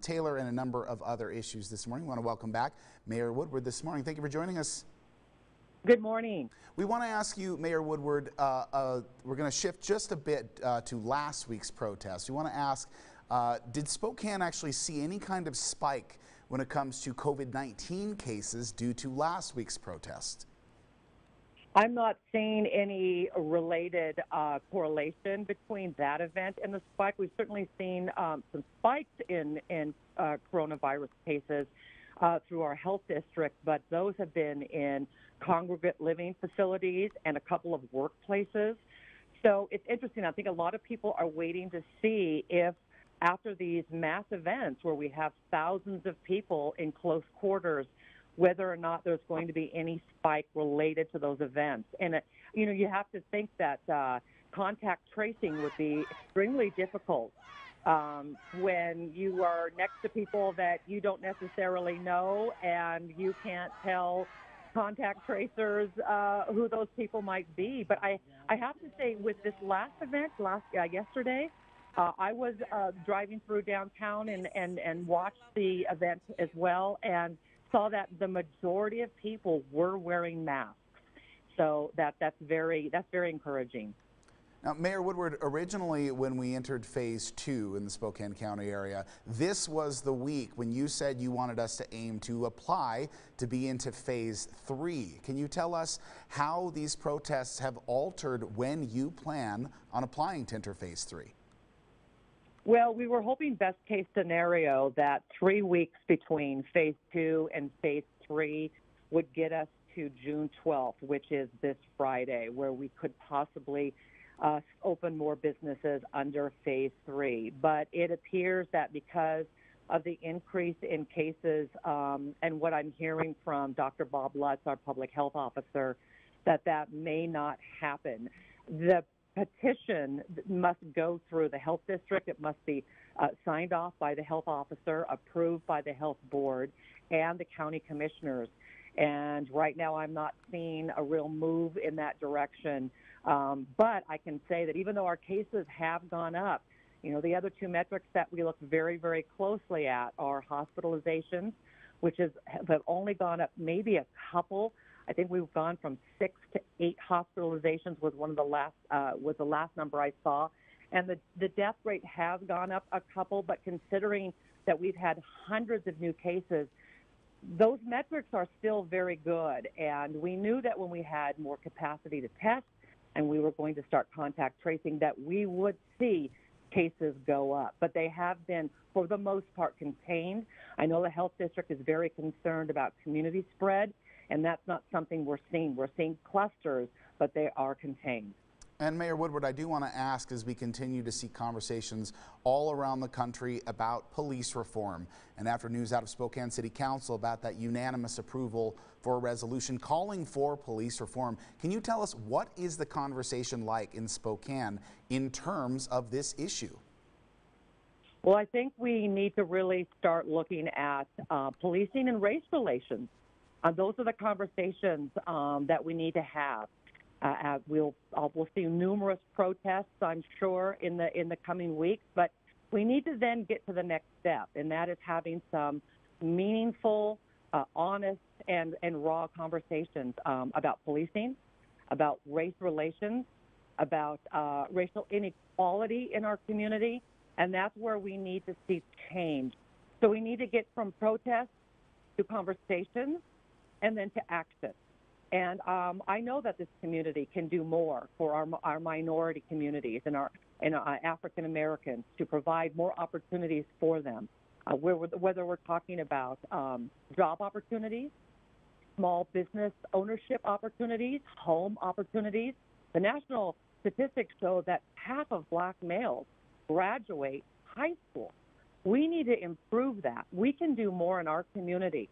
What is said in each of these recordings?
Taylor and a number of other issues this morning. We want to welcome back Mayor Woodward this morning. Thank you for joining us. Good morning. We want to ask you, Mayor Woodward, we're going to shift just a bit to last week's protest. We want to ask, did Spokane actually see any kind of spike when it comes to COVID-19 cases due to last week's protest? I'm not seeing any related correlation between that event and the spike. We've certainly seen some spikes in coronavirus cases through our health district, but those have been in congregate living facilities and a couple of workplaces. So it's interesting. I think a lot of people are waiting to see if after these mass events where we have thousands of people in close quarters, whether or not there's going to be any spike related to those events. And, you have to think that contact tracing would be extremely difficult when you are next to people that you don't necessarily know and you can't tell contact tracers who those people might be. But I have to say, with this last event, yesterday, I was driving through downtown and watched the event as well, and saw that the majority of people were wearing masks. So that's very encouraging. Now, Mayor Woodward, originally when we entered Phase 2 in the Spokane County area, this was the week when you said you wanted us to aim to apply to be into Phase 3. Can you tell us how these protests have altered when you plan on applying to enter Phase 3? Well, we were hoping best case scenario that 3 weeks between Phase 2 and Phase 3 would get us to June 12th, which is this Friday, where we could possibly open more businesses under Phase 3. But it appears that because of the increase in cases and what I'm hearing from Dr. Bob Lutz, our public health officer, that may not happen. The petition must go through the health district. It must be signed off by the health officer, approved by the health board, and the county commissioners. And right now I'm not seeing a real move in that direction. But I can say that even though our cases have gone up, the other two metrics that we look very, very closely at are hospitalizations, which have only gone up maybe a couple. I think we've gone from 6 to 8 hospitalizations was the last number I saw. And the death rate has gone up a couple, but considering that we've had hundreds of new cases, those metrics are still very good. And we knew that when we had more capacity to test and we were going to start contact tracing, that we would see cases go up. But they have been, for the most part, contained. I know the health district is very concerned about community spread, and that's not something we're seeing. We're seeing clusters, but they are contained. And Mayor Woodward, I do want to ask, as we continue to see conversations all around the country about police reform, and after news out of Spokane City Council about that unanimous approval for a resolution calling for police reform, can you tell us what is the conversation like in Spokane in terms of this issue? Well, I think we need to really start looking at policing and race relations. Those are the conversations that we need to have. We'll see numerous protests, I'm sure, in the coming weeks, but we need to then get to the next step, and that is having some meaningful, honest, and raw conversations about policing, about race relations, about racial inequality in our community, and that's where we need to see change. So we need to get from protests to conversations and then to action. And I know that this community can do more for our minority communities and our African Americans to provide more opportunities for them, whether we're talking about job opportunities, small business ownership opportunities, home opportunities. The national statistics show that half of black males graduate high school. We need to improve that. We can do more in our community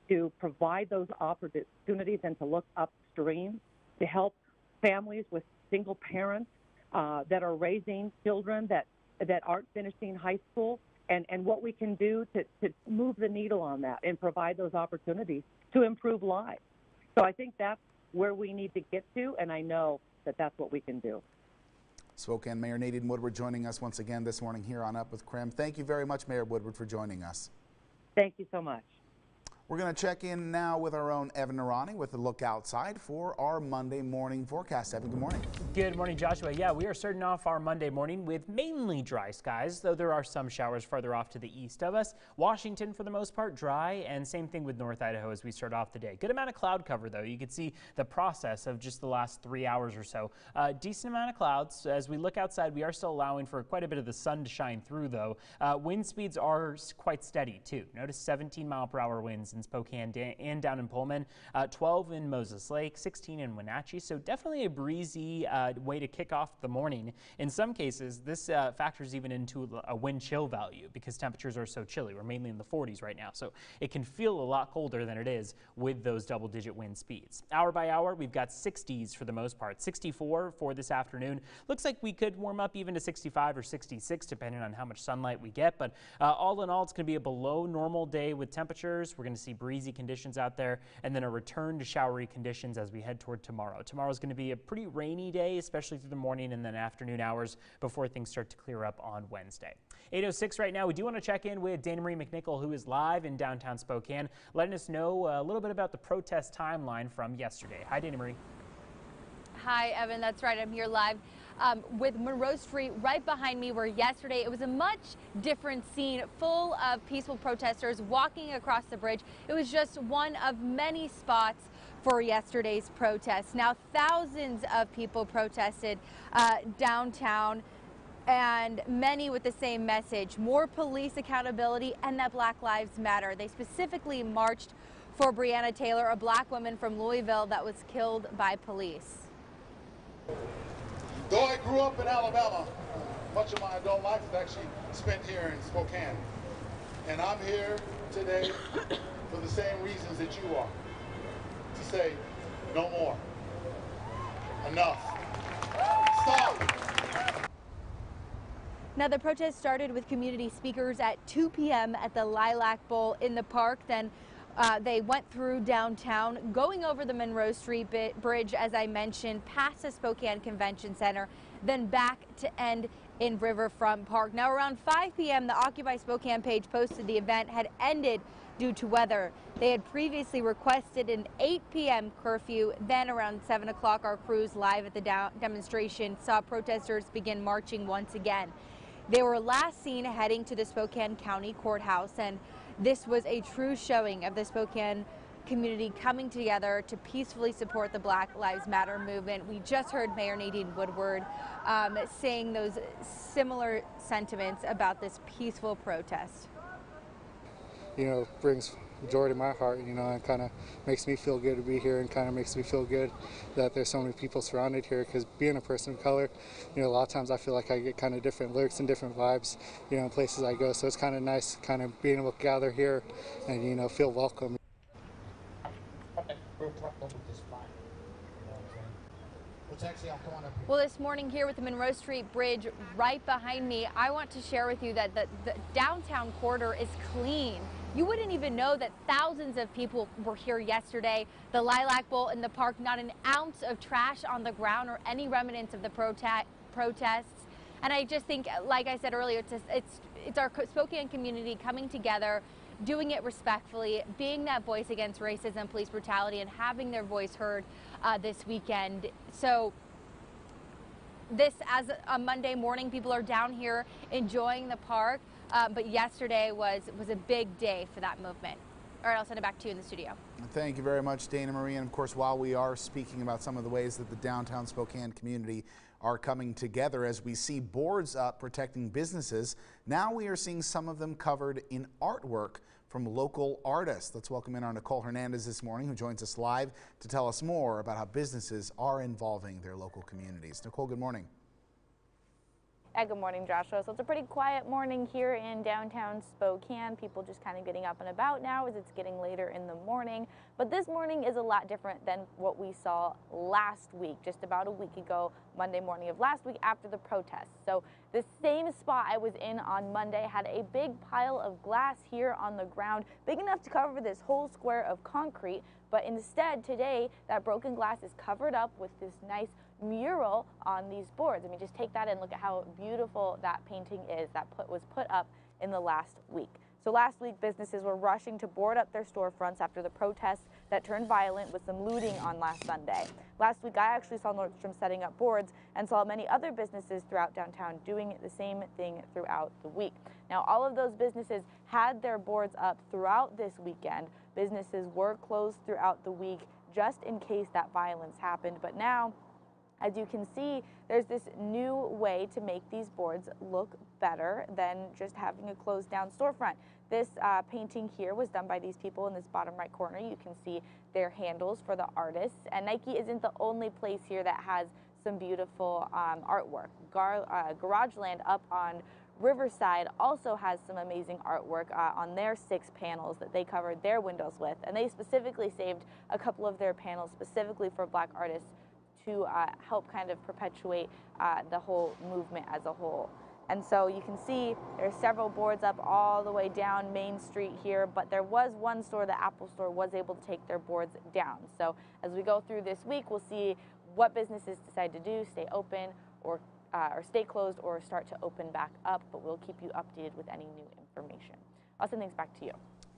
to provide those opportunities and to look upstream to help families with single parents that are raising children that aren't finishing high school, and what we can do to move the needle on that and provide those opportunities to improve lives. So I think that's where we need to get to, and I know that that's what we can do. Spokane Mayor Nadine Woodward joining us once again this morning here on Up with KREM. Thank you very much, Mayor Woodward, for joining us. Thank you so much. We're going to check in now with our own Evan Narani with a look outside for our Monday morning forecast. Evan, good morning. Good morning, Joshua. Yeah, we are starting off our Monday morning with mainly dry skies, though there are some showers farther off to the east of us. Washington, for the most part, dry, and same thing with North Idaho as we start off the day. Good amount of cloud cover, though. You can see the process of just the last 3 hours or so. Decent amount of clouds. As we look outside, we are still allowing for quite a bit of the sun to shine through, though. Wind speeds are quite steady, too. Notice 17-mile-per-hour winds in Spokane and down in Pullman, 12 in Moses Lake, 16 in Wenatchee. So definitely a breezy way to kick off the morning. In some cases, this factors even into a wind chill value because temperatures are so chilly. We're mainly in the 40s right now, so it can feel a lot colder than it is with those double-digit wind speeds. Hour by hour, we've got 60s for the most part. 64 for this afternoon. Looks like we could warm up even to 65 or 66 depending on how much sunlight we get, but all in all, it's going to be a below normal day with temperatures. We're going to see breezy conditions out there and then a return to showery conditions as we head toward tomorrow. Tomorrow is going to be a pretty rainy day, especially through the morning and then afternoon hours before things start to clear up on Wednesday. 8:06 right now. We do want to check in with Dana Marie McNichol, who is live in downtown Spokane, letting us know a little bit about the protest timeline from yesterday. Hi, Dana Marie. Hi, Evan. That's right. I'm here live with Monroe Street right behind me, where yesterday it was a much different scene, full of peaceful protesters walking across the bridge. It was just one of many spots for yesterday's protests. Now, thousands of people protested downtown, and many with the same message: more police accountability and that Black Lives Matter. They specifically marched for Breonna Taylor, a black woman from Louisville that was killed by police. Though I grew up in Alabama, much of my adult life is actually spent here in Spokane. And I'm here today for the same reasons that you are. To say, no more. Enough. Stop. Now, the protest started with community speakers at 2 p.m. at the Lilac Bowl in the park. Then they went through downtown, going over the Monroe Street Bridge, as I mentioned, past the Spokane Convention Center, then back to end in Riverfront Park. Now, around 5 p.m., the Occupy Spokane page posted the event had ended due to weather. They had previously requested an 8 p.m. curfew. Then around 7 o'clock, our crews live at the demonstration saw protesters begin marching once again. They were last seen heading to the Spokane County Courthouse, and this was a true showing of the Spokane community coming together to peacefully support the Black Lives Matter movement. We just heard Mayor Nadine Woodward saying those similar sentiments about this peaceful protest. You know, brings joy to my heart, you know, and kind of makes me feel good to be here, and kind of makes me feel good that there's so many people surrounded here, because being a person of color, you know, a lot of times I feel like I get kind of different lyrics and different vibes, you know, in places I go, so it's kind of nice kind of being able to gather here and, you know, feel welcome. Well, this morning here with the Monroe Street Bridge right behind me, I want to share with you that the downtown corridor is clean. You wouldn't even know that thousands of people were here yesterday. The Lilac Bowl in the park, not an ounce of trash on the ground or any remnants of the protests. And I just think, like I said earlier, it's our Spokane community coming together, doing it respectfully, being that voice against racism, police brutality, and having their voice heard this weekend. So this, as a Monday morning, people are down here enjoying the park, but yesterday was a big day for that movement. All right, I'll send it back to you in the studio. Thank you very much, Dana Marie. And of course, while we are speaking about some of the ways that the downtown Spokane community are coming together, as we see boards up protecting businesses, now we are seeing some of them covered in artwork from local artists. Let's welcome in our Nicole Hernandez this morning, who joins us live to tell us more about how businesses are involving their local communities. Nicole, good morning. Good morning, Joshua. So it's a pretty quiet morning here in downtown Spokane. People just kind of getting up and about now as it's getting later in the morning. But this morning is a lot different than what we saw last week. Just about a week ago, Monday morning of last week after the protests. So the same spot I was in on Monday had a big pile of glass here on the ground, big enough to cover this whole square of concrete. But instead, today, that broken glass is covered up with this nice mural on these boards. I mean, just take that in. Look at how beautiful that painting is that was put up in the last week. So last week, businesses were rushing to board up their storefronts after the protests that turned violent with some looting on last Sunday. Last week, I actually saw Nordstrom setting up boards and saw many other businesses throughout downtown doing the same thing throughout the week. Now, all of those businesses had their boards up throughout this weekend. Businesses were closed throughout the week just in case that violence happened. But now, as you can see, there's this new way to make these boards look better than just having a closed down storefront. This painting here was done by these people in this bottom right corner. You can see their handles for the artists. And Nike isn't the only place here that has some beautiful artwork. Garageland up on Riverside also has some amazing artwork on their 6 panels that they covered their windows with. And they specifically saved a couple of their panels specifically for Black artists to help kind of perpetuate the whole movement as a whole. And so you can see there's several boards up all the way down Main Street here, but there was one store, the Apple store, was able to take their boards down. So as we go through this week, we'll see what businesses decide to do, stay open or stay closed or start to open back up, but we'll keep you updated with any new information. I'll send things back to you.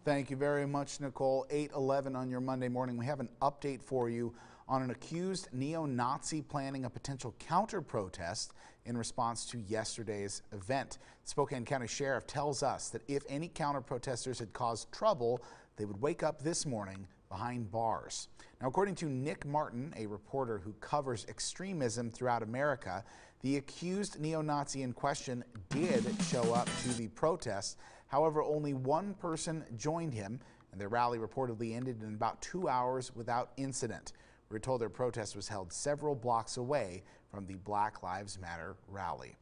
Thank you very much, Nicole. 8:11 on your Monday morning. We have an update for you on an accused neo-Nazi planning a potential counter-protest in response to yesterday's event. Spokane County Sheriff tells us that if any counter-protesters had caused trouble, they would wake up this morning behind bars. Now, according to Nick Martin, a reporter who covers extremism throughout America, the accused neo-Nazi in question did show up to the protest. However, only one person joined him, and their rally reportedly ended in about 2 hours without incident. We were told their protest was held several blocks away from the Black Lives Matter rally.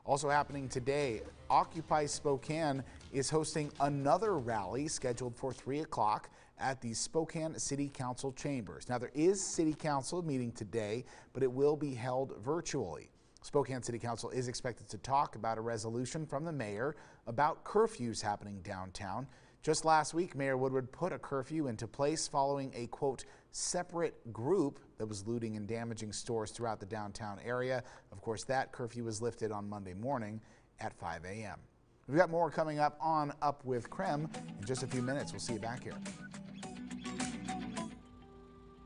Also happening today, Occupy Spokane is hosting another rally scheduled for 3 o'clock at the Spokane City Council chambers. Now, there is City Council meeting today, but it will be held virtually. Spokane City Council is expected to talk about a resolution from the mayor about curfews happening downtown. Just last week, Mayor Woodward put a curfew into place following a, quote, separate group that was looting and damaging stores throughout the downtown area. Of course, that curfew was lifted on Monday morning at 5 a.m. We've got more coming up on Up with KREM in just a few minutes. We'll see you back here.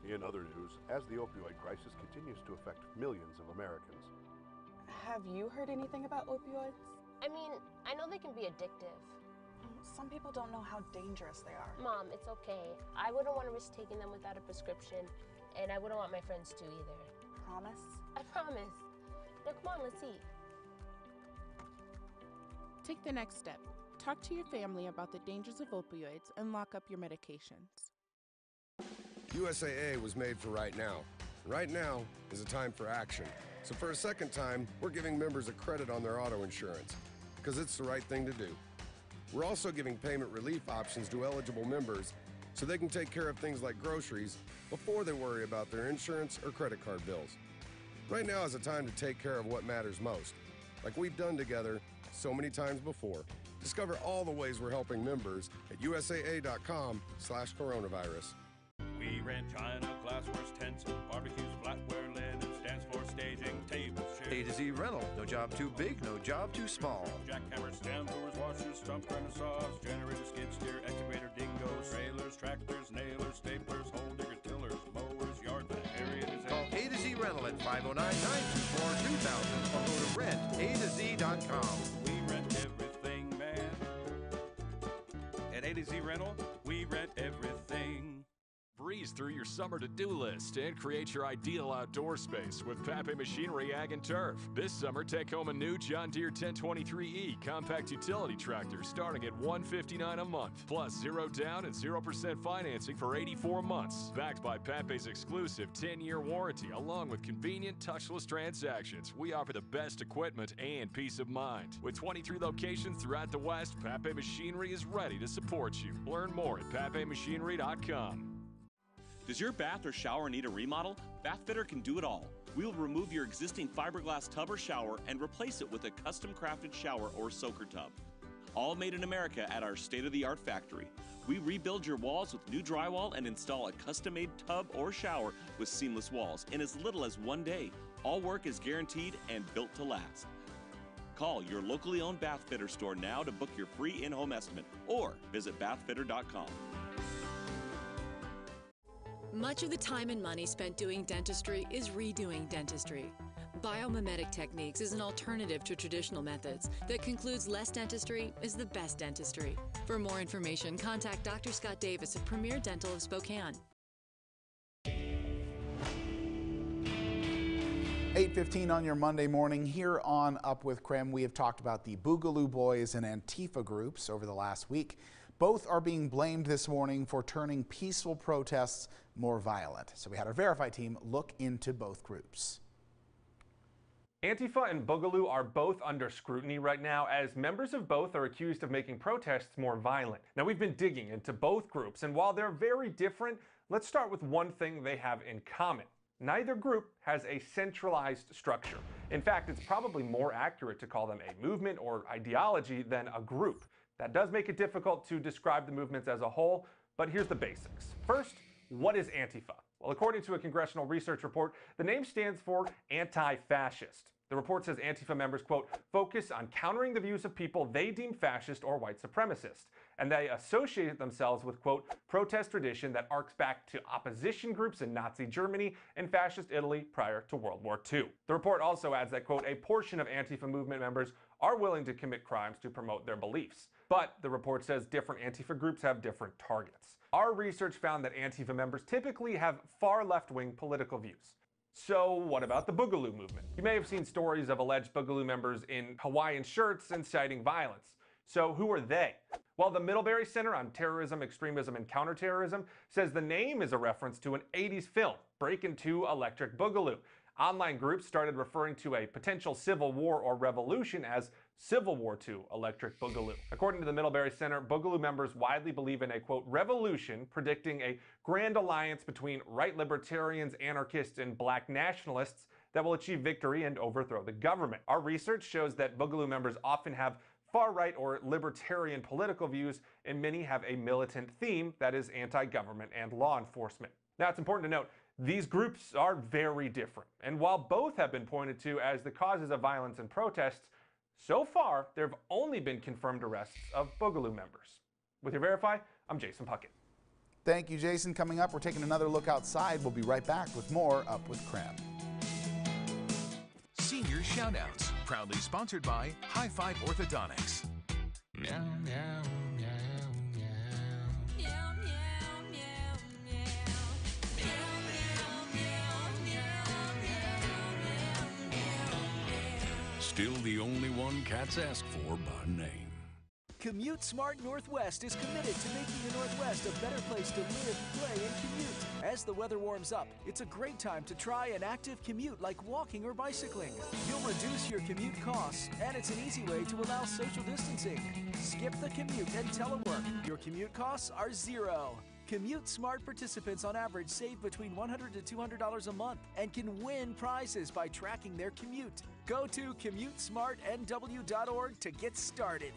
In other news, as the opioid crisis continues to affect millions of Americans. Have you heard anything about opioids? I mean, I know they can be addictive. Some people don't know how dangerous they are. Mom, it's okay. I wouldn't want to risk taking them without a prescription, and I wouldn't want my friends to either. Promise? I promise. Now, come on, let's eat. Take the next step. Talk to your family about the dangers of opioids and lock up your medications. USAA was made for right now. Right now is a time for action. So for a second time, we're giving members a credit on their auto insurance, because it's the right thing to do. We're also giving payment relief options to eligible members so they can take care of things like groceries before they worry about their insurance or credit card bills. Right now is a time to take care of what matters most, like we've done together so many times before. Discover all the ways we're helping members at usaa.com/coronavirus. We rent china, glassware, tents, barbecues, flatware, linen, stands for staging, tables, chairs. A to Z Rental. No job too big, no job too small. Jackhammers, stand doors, washers, stump grinders, saws, generators, skid steer, excavator, dingoes, trailers, tractors, nailers, staplers, hole diggers, tillers, mowers, yard vac, area design. Call A to Z Rental at 509-924-2000 or go to rentatoz.com. We rent everything, man. At A to Z Rental, we rent everything. Breeze through your summer to-do list and create your ideal outdoor space with Pape Machinery Ag and Turf. This summer, take home a new John Deere 1023E compact utility tractor starting at $159 a month, plus 0 down and 0% financing for 84 months. Backed by Pape's exclusive 10-year warranty, along with convenient touchless transactions. We offer the best equipment and peace of mind. With 23 locations throughout the West, Pape Machinery is ready to support you. Learn more at papemachinery.com. Does your bath or shower need a remodel? Bathfitter can do it all. We will remove your existing fiberglass tub or shower and replace it with a custom-crafted shower or soaker tub. All made in America at our state-of-the-art factory. We rebuild your walls with new drywall and install a custom-made tub or shower with seamless walls in as little as 1 day. All work is guaranteed and built to last. Call your locally owned Bathfitter store now to book your free in-home estimate or visit bathfitter.com. Much of the time and money spent doing dentistry is redoing dentistry. Biomimetic techniques is an alternative to traditional methods that concludes less dentistry is the best dentistry. For more information, contact Dr. Scott Davis of Premier Dental of Spokane. 8:15 on your Monday morning. Here on Up with KREM, we have talked about the Boogaloo Boys and Antifa groups over the last week. Both are being blamed this morning for turning peaceful protests more violent. So we had our Verify team look into both groups. Antifa and Boogaloo are both under scrutiny right now as members of both are accused of making protests more violent. Now we've been digging into both groups, and while they're very different, let's start with one thing they have in common. Neither group has a centralized structure. In fact, it's probably more accurate to call them a movement or ideology than a group. That does make it difficult to describe the movements as a whole, but here's the basics. First, what is Antifa? Well, according to a congressional research report, the name stands for anti-fascist. The report says Antifa members, quote, focus on countering the views of people they deem fascist or white supremacist. And they associate themselves with, quote, protest tradition that arcs back to opposition groups in Nazi Germany and fascist Italy prior to World War II. The report also adds that, quote, a portion of Antifa movement members are willing to commit crimes to promote their beliefs. But the report says different Antifa groups have different targets. Our research found that Antifa members typically have far left-wing political views. So what about the Boogaloo movement? You may have seen stories of alleged Boogaloo members in Hawaiian shirts inciting violence. So who are they? Well, the Middlebury Center on Terrorism, Extremism, and Counterterrorism says the name is a reference to an 80s film, Breakin' 2 Electric Boogaloo. Online groups started referring to a potential civil war or revolution as Civil War II Electric Boogaloo. According to the Middlebury Center, Boogaloo members widely believe in a, quote, revolution, predicting a grand alliance between right libertarians, anarchists, and black nationalists that will achieve victory and overthrow the government. Our research shows that Boogaloo members often have far-right or libertarian political views, and many have a militant theme that is anti-government and law enforcement. Now, it's important to note, these groups are very different, and while both have been pointed to as the causes of violence and protests, so far, there have only been confirmed arrests of Boogaloo members. With your Verify, I'm Jason Puckett. Thank you, Jason. Coming up, we're taking another look outside. We'll be right back with more Up with KREM. Senior Shoutouts, proudly sponsored by High Five Orthodontics. Meow, meow, meow, meow. Meow, meow, meow, meow. Meow, meow, meow, meow, meow, meow. Still the only one cats ask for by name. Commute Smart Northwest is committed to making the Northwest a better place to live, play, and commute. As the weather warms up, it's a great time to try an active commute like walking or bicycling. You'll reduce your commute costs, and it's an easy way to allow social distancing. Skip the commute and telework. Your commute costs are zero. Commute Smart participants on average save between $100 to $200 a month and can win prizes by tracking their commute. Go to commutesmartnw.org to get started.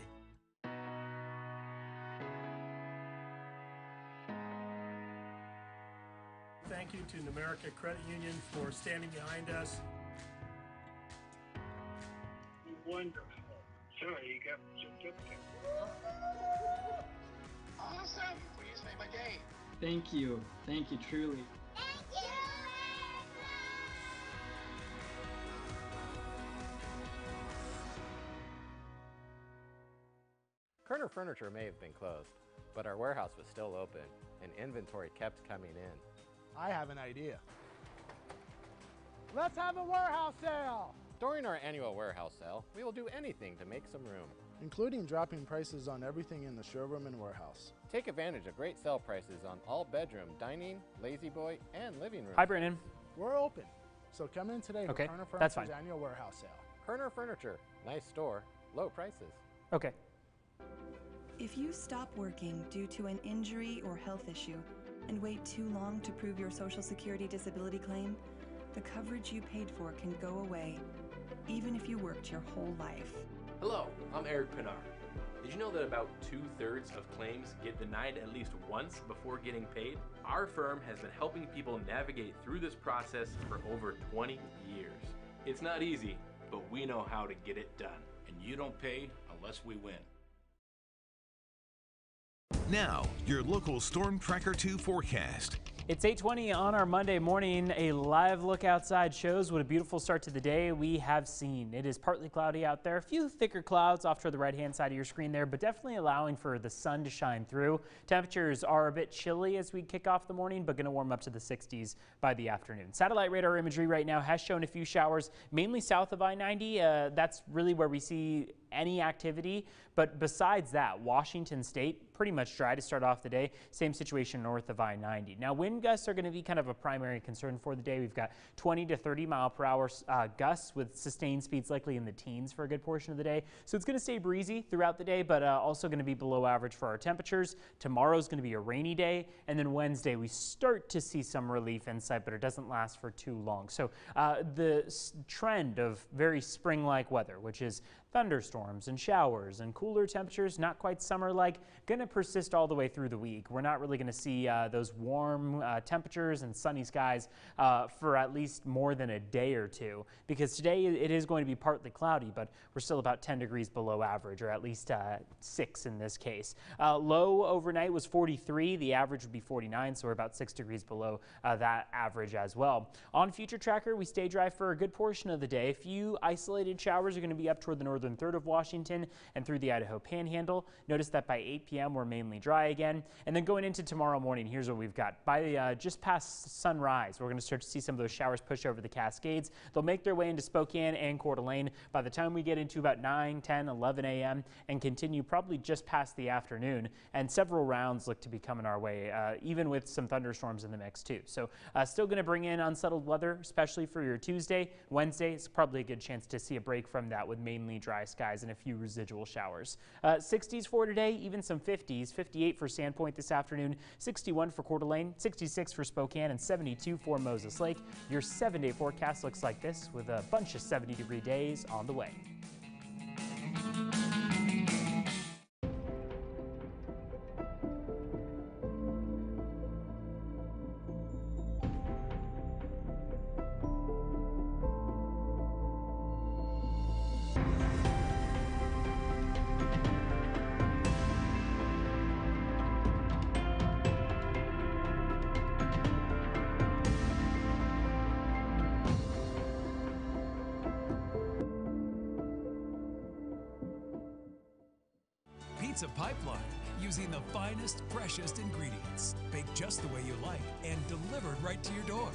Thank you to Numerica Credit Union for standing behind us. Wonderful. Sorry, you got the certificate. Awesome. You just made my day. Thank you. Thank you, truly. Kerner Furniture may have been closed, but our warehouse was still open and inventory kept coming in. I have an idea. Let's have a warehouse sale! During our annual warehouse sale, we will do anything to make some room, including dropping prices on everything in the showroom and warehouse. Take advantage of great sale prices on all bedroom, dining, lazy boy, and living room. Hi, Brandon. We're open, so come in today to Kerner Furniture's annual warehouse sale. Kerner Furniture, nice store, low prices. Okay. If you stop working due to an injury or health issue, and wait too long to prove your Social Security disability claim, the coverage you paid for can go away, even if you worked your whole life. Hello, I'm Eric Pinar. Did you know that about 2/3 of claims get denied at least once before getting paid? Our firm has been helping people navigate through this process for over 20 years. It's not easy, but we know how to get it done. And you don't pay unless we win. Now, your local Storm Tracker 2 forecast. It's 8:20 on our Monday morning. A live look outside shows what a beautiful start to the day we have seen. It is partly cloudy out there, a few thicker clouds off to the right-hand side of your screen there, but definitely allowing for the sun to shine through. Temperatures are a bit chilly as we kick off the morning, but going to warm up to the 60s by the afternoon. Satellite radar imagery right now has shown a few showers, mainly south of I-90. That's really where we see any activity, but besides that, Washington State pretty much dry to start off the day. Same situation north of I-90. Now, wind gusts are going to be kind of a primary concern for the day. We've got 20 to 30 mile per hour gusts with sustained speeds likely in the teens for a good portion of the day. So it's going to stay breezy throughout the day, but also going to be below average for our temperatures. Tomorrow's going to be a rainy day, and then Wednesday we start to see some relief in sight, but it doesn't last for too long. So the trend of very spring-like weather, which is thunderstorms and showers and cooler temperatures, not quite summer-like, going to persist all the way through the week. We're not really going to see those warm temperatures and sunny skies for at least more than a day or two, because today it is going to be partly cloudy, but we're still about 10 degrees below average, or at least 6 in this case. Low overnight was 43. The average would be 49, so we're about 6 degrees below that average as well. On Future Tracker, we stay dry for a good portion of the day. A few isolated showers are going to be up toward the northern third of Washington and through the Idaho Panhandle. Notice that by 8 p.m. we're mainly dry again. And then going into tomorrow morning, here's what we've got. By just past sunrise, we're going to start to see some of those showers push over the Cascades. They'll make their way into Spokane and Coeur d'Alene by the time we get into about 9, 10, 11 a.m. and continue probably just past the afternoon. And several rounds look to be coming our way, even with some thunderstorms in the mix too. So still going to bring in unsettled weather, especially for your Tuesday. Wednesday, it's probably a good chance to see a break from that with mainly dry skies and a few residual showers. 60s for today, even some 50s. 58 for Sandpoint this afternoon, 61 for Coeur d'Alene, 66 for Spokane, and 72 for Moses Lake. Your 7-day forecast looks like this, with a bunch of 70-degree days on the way. Pizza Pipeline, using the finest, freshest ingredients, baked just the way you like and delivered right to your door.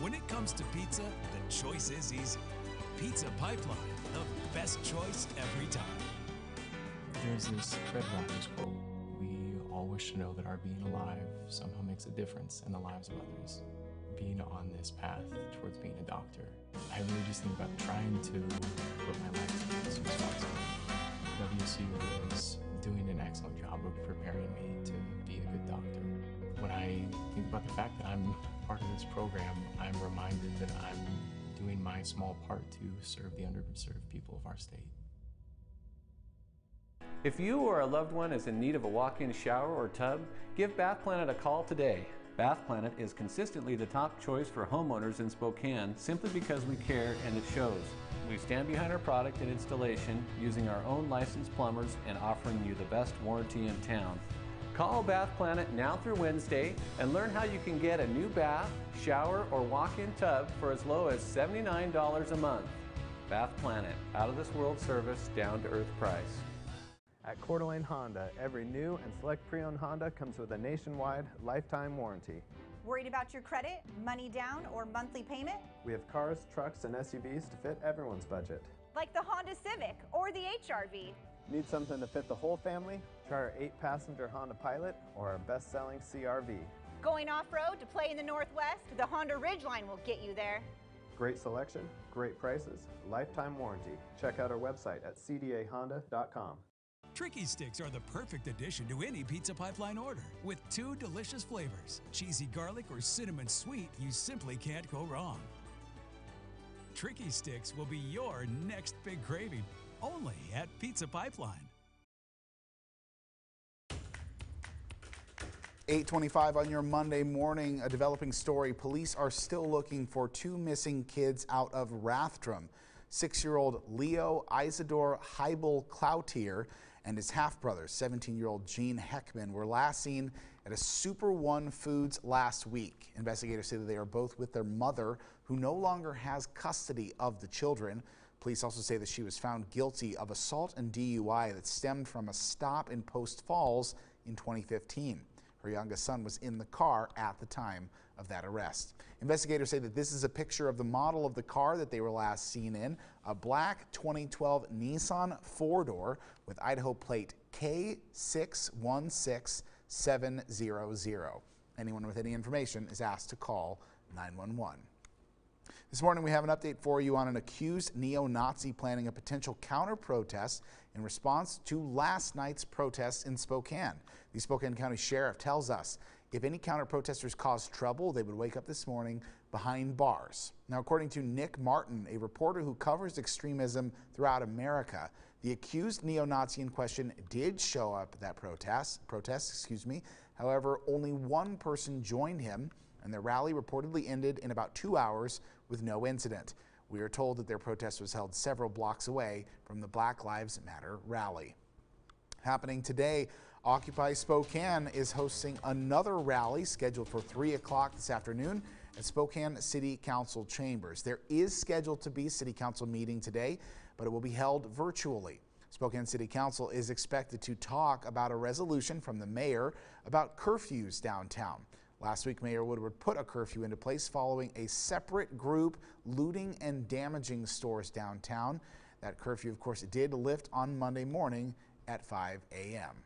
When it comes to pizza, the choice is easy. Pizza Pipeline, the best choice every time. There's this Fred Rogers quote: "We all wish to know that our being alive somehow makes a difference in the lives of others." Being on this path towards being a doctor, I really just think about trying to put my life to its responsibility. WSU is doing an excellent job of preparing me to be a good doctor. When I think about the fact that I'm part of this program, I'm reminded that I'm doing my small part to serve the underserved people of our state. If you or a loved one is in need of a walk-in shower or tub, give Bath Planet a call today. Bath Planet is consistently the top choice for homeowners in Spokane simply because we care and it shows. We stand behind our product and installation using our own licensed plumbers and offering you the best warranty in town. Call Bath Planet now through Wednesday and learn how you can get a new bath, shower, or walk-in tub for as low as $79 a month. Bath Planet, out of this world service, down to earth price. At Coeur d'Alene Honda, every new and select pre-owned Honda comes with a nationwide lifetime warranty. Worried about your credit, money down, or monthly payment? We have cars, trucks, and SUVs to fit everyone's budget. Like the Honda Civic or the HRV. Need something to fit the whole family? Try our 8-passenger Honda Pilot or our best-selling CRV. Going off-road to play in the Northwest? The Honda Ridgeline will get you there. Great selection, great prices, lifetime warranty. Check out our website at cdahonda.com. Tricky Sticks are the perfect addition to any Pizza Pipeline order with 2 delicious flavors, cheesy garlic or cinnamon sweet. You simply can't go wrong. Tricky Sticks will be your next big craving, only at Pizza Pipeline. 8:25 on your Monday morning, a developing story. Police are still looking for 2 missing kids out of Rathdrum. 6-year-old Leo Isidore Heibel Cloutier and his half-brother, 17-year-old Gene Heckman, were last seen at a Super One Foods last week. Investigators say that they are both with their mother, who no longer has custody of the children. Police also say that she was found guilty of assault and DUI that stemmed from a stop in Post Falls in 2015. Her youngest son was in the car at the time of that arrest. Investigators say that this is a picture of the model of the car that they were last seen in, a black 2012 Nissan 4-door with Idaho plate K616700. Anyone with any information is asked to call 911. This morning we have an update for you on an accused neo-Nazi planning a potential counter-protest in response to last night's protests in Spokane. The Spokane County Sheriff tells us if any counter-protesters caused trouble, they would wake up this morning behind bars. Now, according to Nick Martin, a reporter who covers extremism throughout America, the accused neo-Nazi in question did show up at that protest. However, only one person joined him, and their rally reportedly ended in about 2 hours with no incident. We are told that their protest was held several blocks away from the Black Lives Matter rally. Happening today, Occupy Spokane is hosting another rally scheduled for 3 o'clock this afternoon at Spokane City Council chambers. There is scheduled to be a City Council meeting today, but it will be held virtually. Spokane City Council is expected to talk about a resolution from the mayor about curfews downtown. Last week, Mayor Woodward put a curfew into place following a separate group looting and damaging stores downtown. That curfew, of course, did lift on Monday morning at 5 a.m.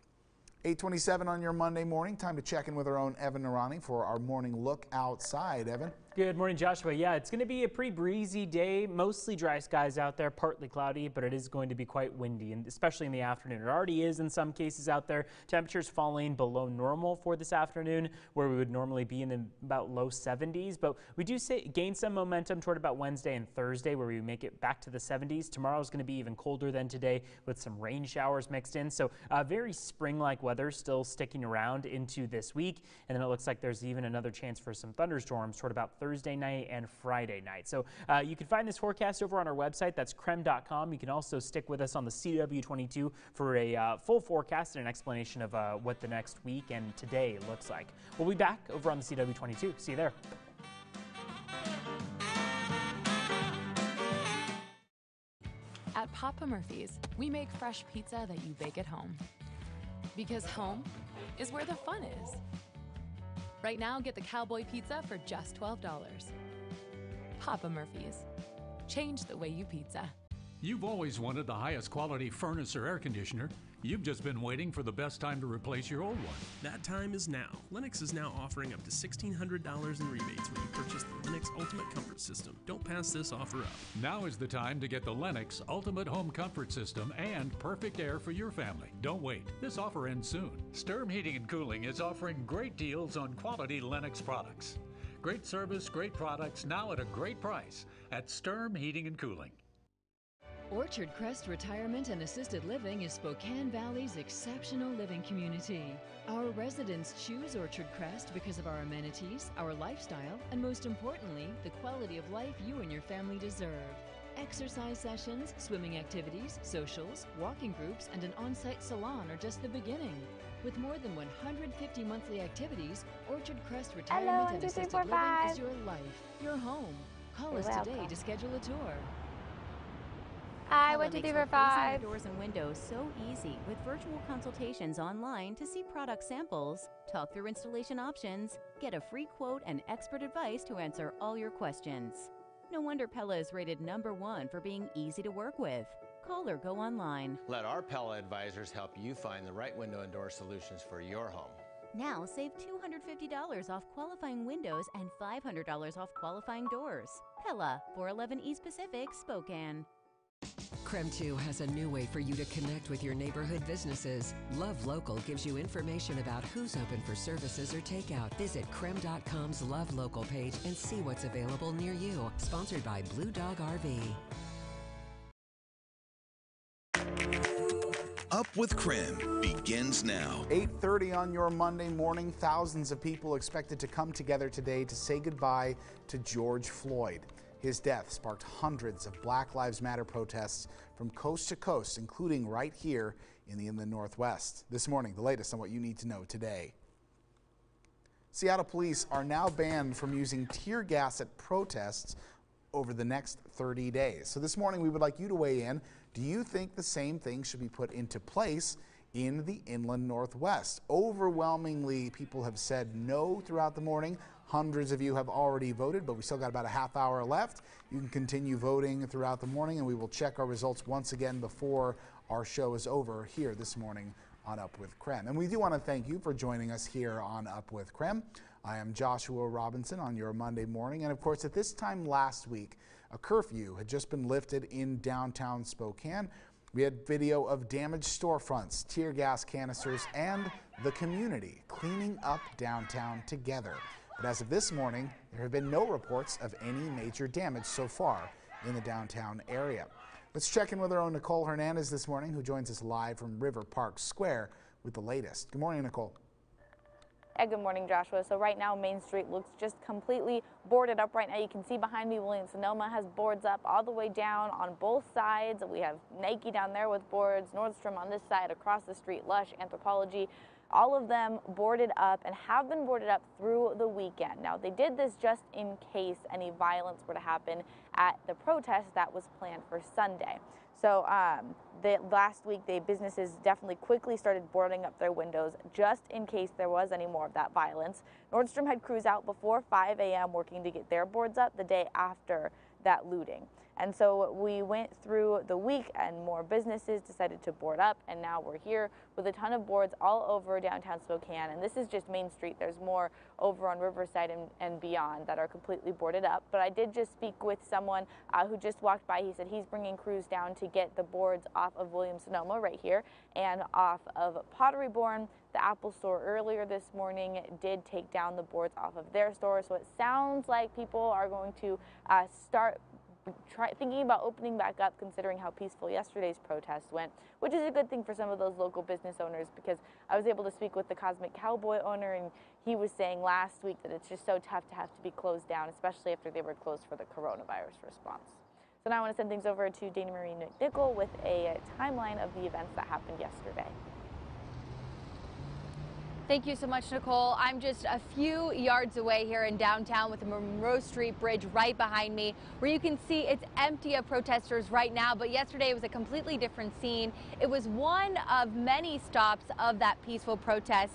8:27 on your Monday morning. Time to check in with our own Evan Narani for our morning look outside. Evan? Good morning, Joshua. Yeah, it's going to be a pretty breezy day, mostly dry skies out there, partly cloudy, but it is going to be quite windy, and especially in the afternoon. It already is in some cases out there. Temperatures falling below normal for this afternoon, where we would normally be in the about low 70s, but we do gain some momentum toward about Wednesday and Thursday, where we make it back to the 70s. Tomorrow is going to be even colder than today, with some rain showers mixed in, so very spring-like weather still sticking around into this week, and then it looks like there's even another chance for some thunderstorms toward about Thursday night and Friday night. So you can find this forecast over on our website. That's KREM.com. You can also stick with us on the CW22 for a full forecast and an explanation of what the next week and today looks like. We'll be back over on the CW22. See you there. At Papa Murphy's, we make fresh pizza that you bake at home. Because home is where the fun is. Right now, get the Cowboy Pizza for just $12. Papa Murphy's. Change the way you pizza. You've always wanted the highest quality furnace or air conditioner. You've just been waiting for the best time to replace your old one. That time is now. Lennox is now offering up to $1,600 in rebates when you purchase the Lennox Ultimate Comfort System. Don't pass this offer up. Now is the time to get the Lennox Ultimate Home Comfort System and perfect air for your family. Don't wait. This offer ends soon. Sturm Heating and Cooling is offering great deals on quality Lennox products. Great service, great products, now at a great price at Sturm Heating and Cooling. Orchard Crest Retirement and Assisted Living is Spokane Valley's exceptional living community. Our residents choose Orchard Crest because of our amenities, our lifestyle, and most importantly, the quality of life you and your family deserve. Exercise sessions, swimming activities, socials, walking groups, and an on-site salon are just the beginning. With more than 150 monthly activities, Orchard Crest Retirement and Assisted Living is your life, your home. Call us today to schedule a tour. Hi, 1, 2, 3, 4, 5. Doors and windows so easy with virtual consultations online to see product samples, talk through installation options, get a free quote and expert advice to answer all your questions. No wonder Pella is rated #1 for being easy to work with. Call or go online. Let our Pella advisors help you find the right window and door solutions for your home. Now save $250 off qualifying windows and $500 off qualifying doors. Pella, 411 East Pacific, Spokane. KREM 2 has a new way for you to connect with your neighborhood businesses. Love Local gives you information about who's open for services or takeout. Visit KREM.com's Love Local page and see what's available near you. Sponsored by Blue Dog RV. Up with KREM begins now. 8:30 on your Monday morning. Thousands of people expected to come together today to say goodbye to George Floyd. His death sparked hundreds of Black Lives Matter protests from coast to coast, including right here in the Inland Northwest. This morning, the latest on what you need to know today. Seattle police are now banned from using tear gas at protests over the next 30 days. So this morning, we would like you to weigh in. Do you think the same thing should be put into place in the Inland Northwest? Overwhelmingly, people have said no throughout the morning. Hundreds of you have already voted, but we still got about a half hour left. You can continue voting throughout the morning, and we will check our results once again before our show is over here this morning on Up with KREM. And we do want to thank you for joining us here on Up with KREM. I am Joshua Robinson on your Monday morning, and of course at this time last week, a curfew had just been lifted in downtown Spokane. We had video of damaged storefronts, tear gas canisters, and the community cleaning up downtown together. But as of this morning, there have been no reports of any major damage so far in the downtown area. Let's check in with our own Nicole Hernandez this morning, who joins us live from River Park Square with the latest. Good morning, Nicole. Good morning, Joshua. So right now, Main Street looks just completely boarded up right now. You can see behind me, Williams-Sonoma has boards up all the way down on both sides. We have Nike down there with boards, Nordstrom on this side, across the street, Lush, Anthropologie. All of them boarded up and have been boarded up through the weekend. Now, they did this just in case any violence were to happen at the protest that was planned for Sunday. So last week, the businesses definitely quickly started boarding up their windows just in case there was any more of that violence. Nordstrom had crews out before 5 a.m. working to get their boards up the day after that looting. And so we went through the week and more businesses decided to board up, and now we're here with a ton of boards all over downtown Spokane. And this is just Main Street. There's more over on Riverside and beyond that are completely boarded up. But I did just speak with someone who just walked by. He said he's bringing crews down to get the boards off of Williams-Sonoma right here and off of Potteryborn. The Apple store earlier this morning did take down the boards off of their store. So it sounds like people are going to start thinking about opening back up, considering how peaceful yesterday's protest went, which is a good thing for some of those local business owners, because I was able to speak with the Cosmic Cowboy owner, and he was saying last week that it's just so tough to have to be closed down, especially after they were closed for the coronavirus response. So now I want to send things over to Dana Marie McNichol with a timeline of the events that happened yesterday. Thank you so much, Nicole. I'm just a few yards away here in downtown with the Monroe Street Bridge right behind me, where you can see it's empty of protesters right now, but yesterday it was a completely different scene. It was one of many stops of that peaceful protest.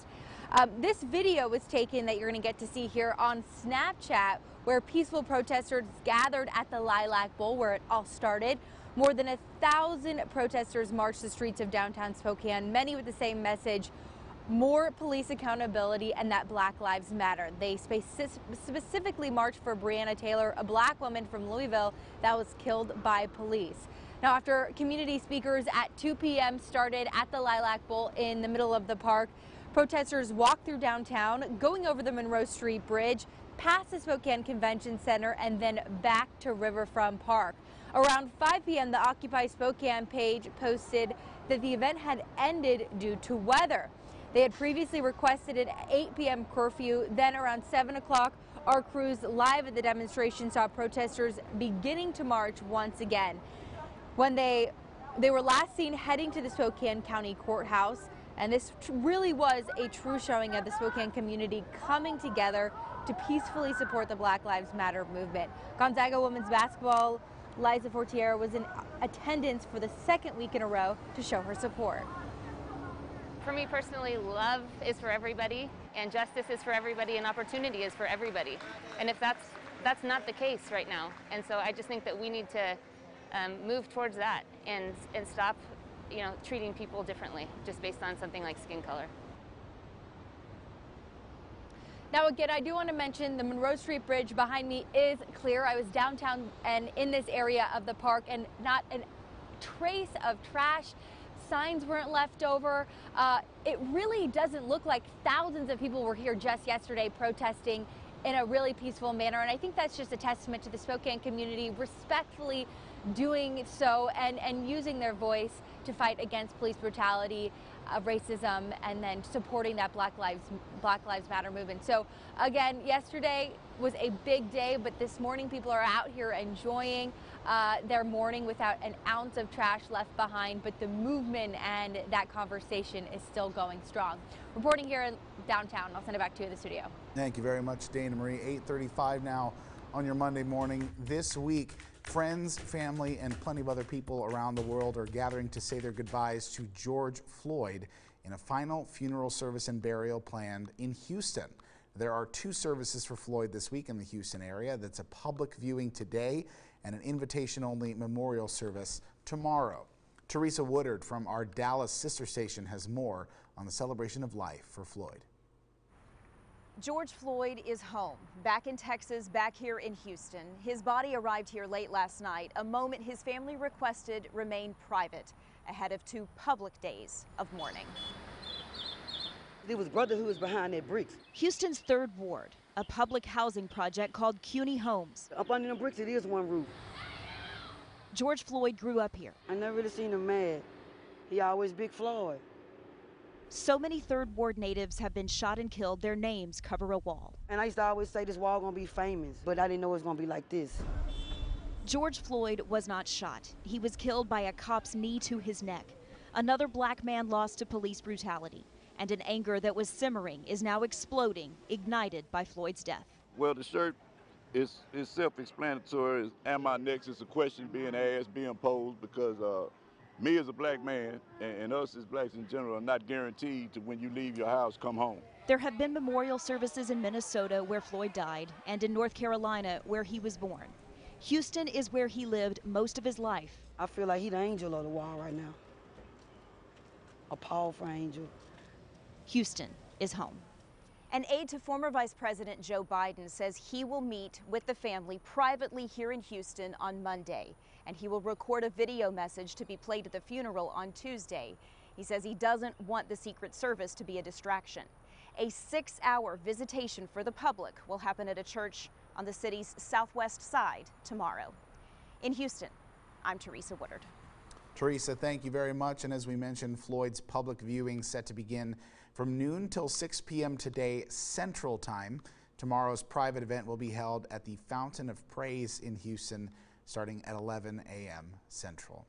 This video was taken that you're going to get to see here on Snapchat, where peaceful protesters gathered at the Lilac Bowl, where it all started. More than 1,000 protesters marched the streets of downtown Spokane, many with the same message: more police accountability and that Black Lives Matter. They specifically marched for Breonna Taylor, a black woman from Louisville that was killed by police. Now, after community speakers at 2 p.m. started at the Lilac Bowl in the middle of the park, protesters walked through downtown, going over the Monroe Street Bridge, past the Spokane Convention Center, and then back to Riverfront Park. Around 5 p.m., the Occupy Spokane page posted that the event had ended due to weather. They had previously requested an 8 p.m. curfew. Then around 7 o'clock, our crews live at the demonstration saw protesters beginning to march once again. When they were last seen heading to the Spokane County Courthouse, and this really was a true showing of the Spokane community coming together to peacefully support the Black Lives Matter movement. Gonzaga women's basketball Liza Fortier was in attendance for the second week in a row to show her support. For me personally, love is for everybody, and justice is for everybody, and opportunity is for everybody. And if that's not the case right now, and so I just think that we need to move towards that and stop, treating people differently just based on something like skin color. Now, again, I do want to mention the Monroe Street Bridge behind me is clear. I was downtown and in this area of the park, and not an trace of trash. Signs weren't left over. It really doesn't look like thousands of people were here just yesterday protesting in a really peaceful manner. And I think that's just a testament to the Spokane community respectfully doing so and using their voice to fight against police brutality, racism, and then supporting that Black Lives Matter movement. So again, yesterday was a big day, but this morning people are out here enjoying their morning without an ounce of trash left behind, but the movement and that conversation is still going strong. Reporting here in downtown, I'll send it back to you in the studio. Thank you very much, Dana Marie. 8:35 now on your Monday morning. This week, friends, family, and plenty of other people around the world are gathering to say their goodbyes to George Floyd in a final funeral service and burial planned in Houston. There are 2 services for Floyd this week in the Houston area. That's a public viewing today and an invitation-only memorial service tomorrow. Teresa Woodard from our Dallas sister station has more on the celebration of life for Floyd. George Floyd is home, back in Texas, back here in Houston. His body arrived here late last night, a moment his family requested remain private ahead of 2 public days of mourning. It was brother who was behind that bricks. Houston's 3rd Ward, a public housing project called CUNY Homes. Up under them bricks, it is one roof. George Floyd grew up here. I never really seen him mad. He always Big Floyd. So many 3rd Ward natives have been shot and killed, their names cover a wall. And I used to always say this wall gonna be famous, but I didn't know it was gonna be like this. George Floyd was not shot. He was killed by a cop's knee to his neck. Another black man lost to police brutality. And an anger that was simmering is now exploding, ignited by Floyd's death. Well, the shirt is self-explanatory. Am I next? It's a question being asked, being posed, because me as a black man and us as blacks in general are not guaranteed to, when you leave your house, come home. There have been memorial services in Minnesota where Floyd died and in North Carolina where he was born. Houston is where he lived most of his life. I feel like he's the angel of the wall right now. A powerful angel. Houston is home. An aide to former Vice President Joe Biden says he will meet with the family privately here in Houston on Monday, and he will record a video message to be played at the funeral on Tuesday. He says he doesn't want the Secret Service to be a distraction. A 6-hour visitation for the public will happen at a church on the city's southwest side tomorrow. In Houston, I'm Teresa Woodard. Teresa, thank you very much. And as we mentioned, Floyd's public viewing set to begin from noon till 6 p.m. today Central Time. Tomorrow's private event will be held at the Fountain of Praise in Houston starting at 11 a.m. Central.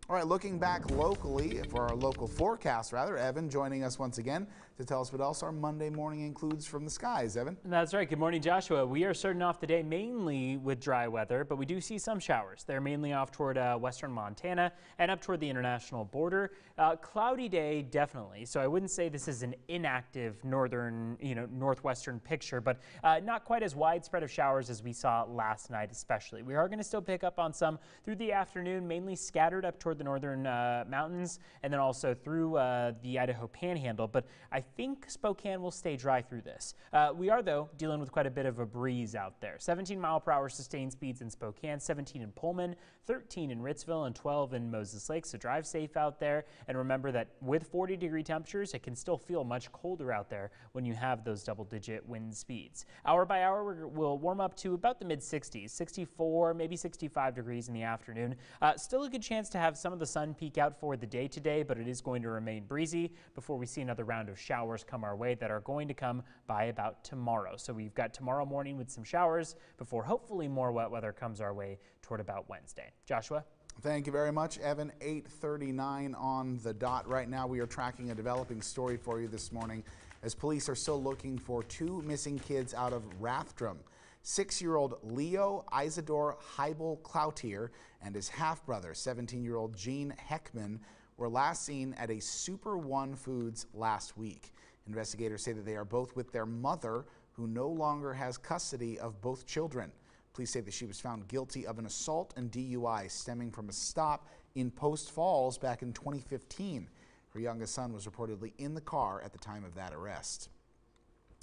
All right, looking back locally for our local forecast, Evan joining us once again to tell us what else our Monday morning includes from the skies. Evan? That's right. Good morning, Joshua. We are starting off the day mainly with dry weather, but we do see some showers. They're mainly off toward western Montana and up toward the international border. Cloudy day, definitely. So I wouldn't say this is an inactive northern, northwestern picture, but not quite as widespread of showers as we saw last night, especially. We are going to still pick up on some through the afternoon, mainly scattered up toward the northern mountains and then also through the Idaho Panhandle. But I think Spokane will stay dry through this. We are, though, dealing with quite a bit of a breeze out there. 17-mile-per-hour sustained speeds in Spokane, 17 in Pullman, 13 in Ritzville, and 12 in Moses Lake. So drive safe out there. And remember that with 40-degree temperatures, it can still feel much colder out there when you have those double-digit wind speeds. Hour by hour, we'll warm up to about the mid-60s, 64, maybe 65 degrees in the afternoon. Still a good chance to have some of the sun peek out for the day today, but it is going to remain breezy before we see another round of showers come our way that are going to come by about tomorrow. So we've got tomorrow morning with some showers before hopefully more wet weather comes our way toward about Wednesday. Joshua? Thank you very much, Evan. 8:39 on the dot. Right now we are tracking a developing story for you this morning as police are still looking for 2 missing kids out of Rathdrum. 6-year-old Leo Isidore Heibel Cloutier and his half-brother, 17-year-old Gene Heckman, were last seen at a Super One Foods last week. Investigators say that they are both with their mother, who no longer has custody of both children. Police say that she was found guilty of an assault and DUI stemming from a stop in Post Falls back in 2015. Her youngest son was reportedly in the car at the time of that arrest.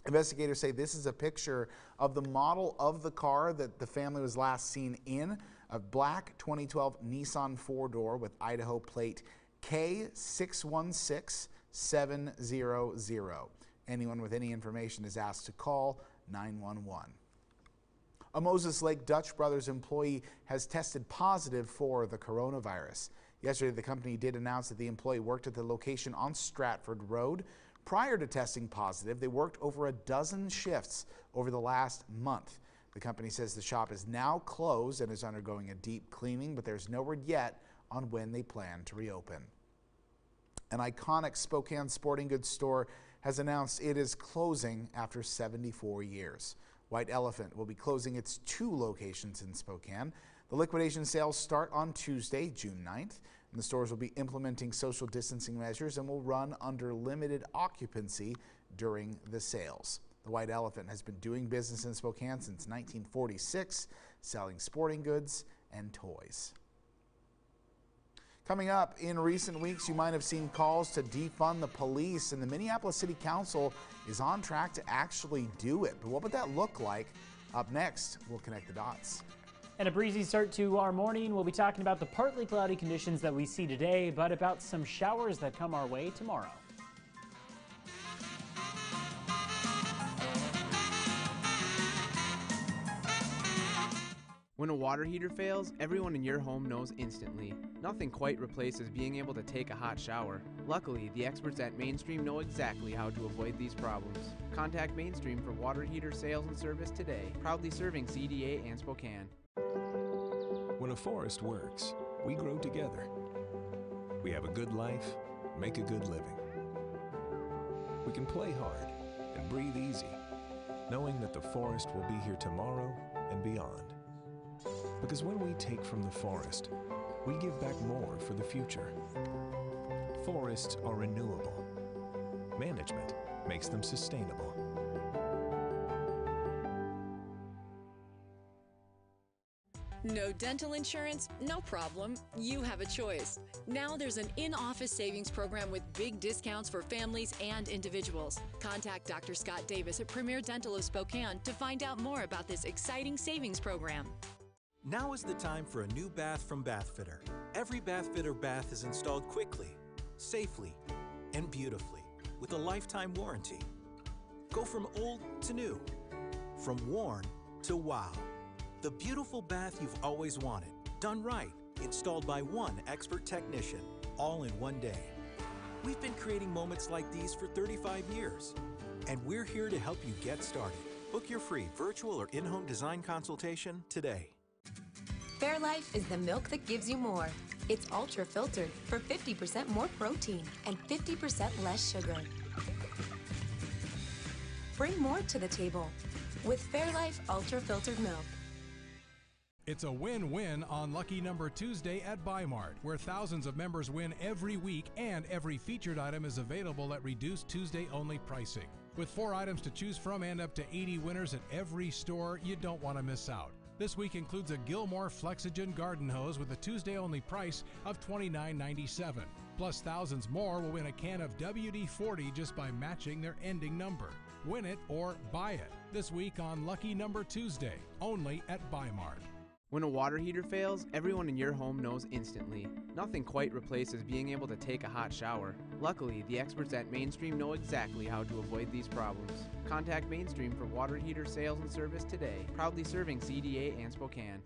Investigators say this is a picture of the model of the car that the family was last seen in. A black 2012 Nissan four-door with Idaho plate K616700. Anyone with any information is asked to call 911. A Moses Lake Dutch Brothers employee has tested positive for the coronavirus. Yesterday, the company did announce that the employee worked at the location on Stratford Road. Prior to testing positive, they worked over a dozen shifts over the last month. The company says the shop is now closed and is undergoing a deep cleaning, but there's no word yet on when they plan to reopen. An iconic Spokane sporting goods store has announced it is closing after 74 years. White Elephant will be closing its 2 locations in Spokane. The liquidation sales start on Tuesday, June 9th, and the stores will be implementing social distancing measures and will run under limited occupancy during the sales. The White Elephant has been doing business in Spokane since 1946, selling sporting goods and toys. Coming up, in recent weeks, you might have seen calls to defund the police, and the Minneapolis City Council is on track to actually do it. But what would that look like? Up next, we'll connect the dots. And a breezy start to our morning. We'll be talking about the partly cloudy conditions that we see today, but about some showers that come our way tomorrow. When a water heater fails, everyone in your home knows instantly. Nothing quite replaces being able to take a hot shower. Luckily, the experts at Mainstream know exactly how to avoid these problems. Contact Mainstream for water heater sales and service today, proudly serving CDA and Spokane. When a forest works, we grow together. We have a good life, make a good living. We can play hard and breathe easy, knowing that the forest will be here tomorrow and beyond. Because when we take from the forest, we give back more for the future. Forests are renewable. Management makes them sustainable. No dental insurance? No problem. You have a choice. Now there's an in-office savings program with big discounts for families and individuals. Contact Dr. Scott Davis at Premier Dental of Spokane to find out more about this exciting savings program. Now is the time for a new bath from Bathfitter. Every Bathfitter bath is installed quickly, safely, and beautifully with a lifetime warranty. Go from old to new, from worn to wow. The beautiful bath you've always wanted, done right, installed by one expert technician, all in one day. We've been creating moments like these for 35 years, and we're here to help you get started. Book your free virtual or in-home design consultation today. Fairlife is the milk that gives you more. It's ultra filtered for 50% more protein and 50% less sugar. Bring more to the table with Fairlife ultra filtered milk. It's a win-win on Lucky Number Tuesday at Bi-Mart, where thousands of members win every week and every featured item is available at reduced Tuesday-only pricing. With 4 items to choose from and up to 80 winners at every store, you don't want to miss out. This week includes a Gilmore Flexogen garden hose with a Tuesday-only price of $29.97. Plus, thousands more will win a can of WD-40 just by matching their ending number. Win it or buy it this week on Lucky Number Tuesday, only at Bi-Mart. When a water heater fails, everyone in your home knows instantly. Nothing quite replaces being able to take a hot shower. Luckily, the experts at Mainstream know exactly how to avoid these problems. Contact Mainstream for water heater sales and service today, proudly serving CDA and Spokane.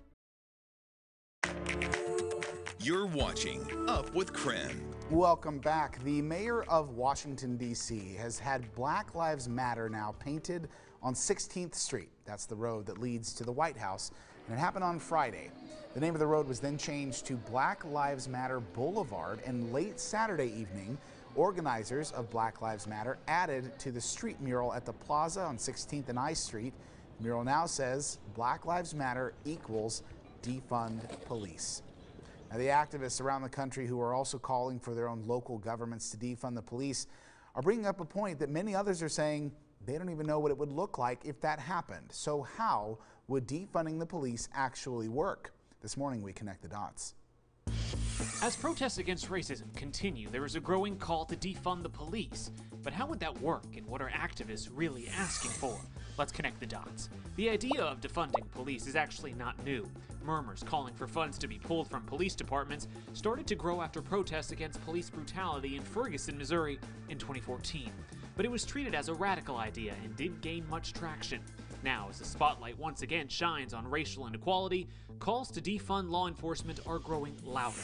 You're watching Up with KREM. Welcome back. The mayor of Washington, D.C. has had Black Lives Matter now painted on 16th Street. That's the road that leads to the White House. And it happened on Friday. The name of the road was then changed to Black Lives Matter Boulevard, and late Saturday evening, organizers of Black Lives Matter added to the street mural at the plaza on 16th and I Street. The mural now says Black Lives Matter equals defund police. Now, the activists around the country who are also calling for their own local governments to defund the police are bringing up a point that many others are saying they don't even know what it would look like if that happened. So how would defunding the police actually work? This morning we connect the dots. As protests against racism continue, there is a growing call to defund the police. But how would that work, and what are activists really asking for? Let's connect the dots. The idea of defunding police is actually not new. Murmurs calling for funds to be pulled from police departments started to grow after protests against police brutality in Ferguson, Missouri in 2014. But it was treated as a radical idea and didn't gain much traction. Now, as the spotlight once again shines on racial inequality, calls to defund law enforcement are growing louder.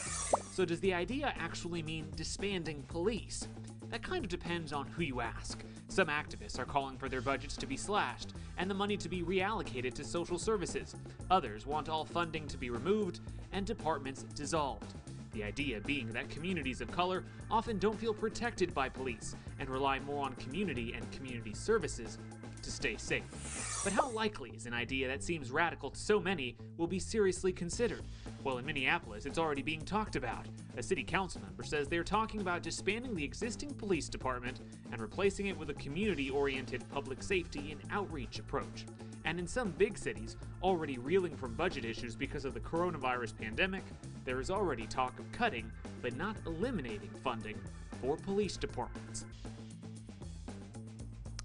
So does the idea actually mean disbanding police? That kind of depends on who you ask. Some activists are calling for their budgets to be slashed and the money to be reallocated to social services. Others want all funding to be removed and departments dissolved. The idea being that communities of color often don't feel protected by police and rely more on community and community services to stay safe. But how likely is an idea that seems radical to so many will be seriously considered? Well, in Minneapolis, it's already being talked about. A city council member says they're talking about disbanding the existing police department and replacing it with a community-oriented public safety and outreach approach. And in some big cities, already reeling from budget issues because of the coronavirus pandemic, there is already talk of cutting, but not eliminating funding for police departments.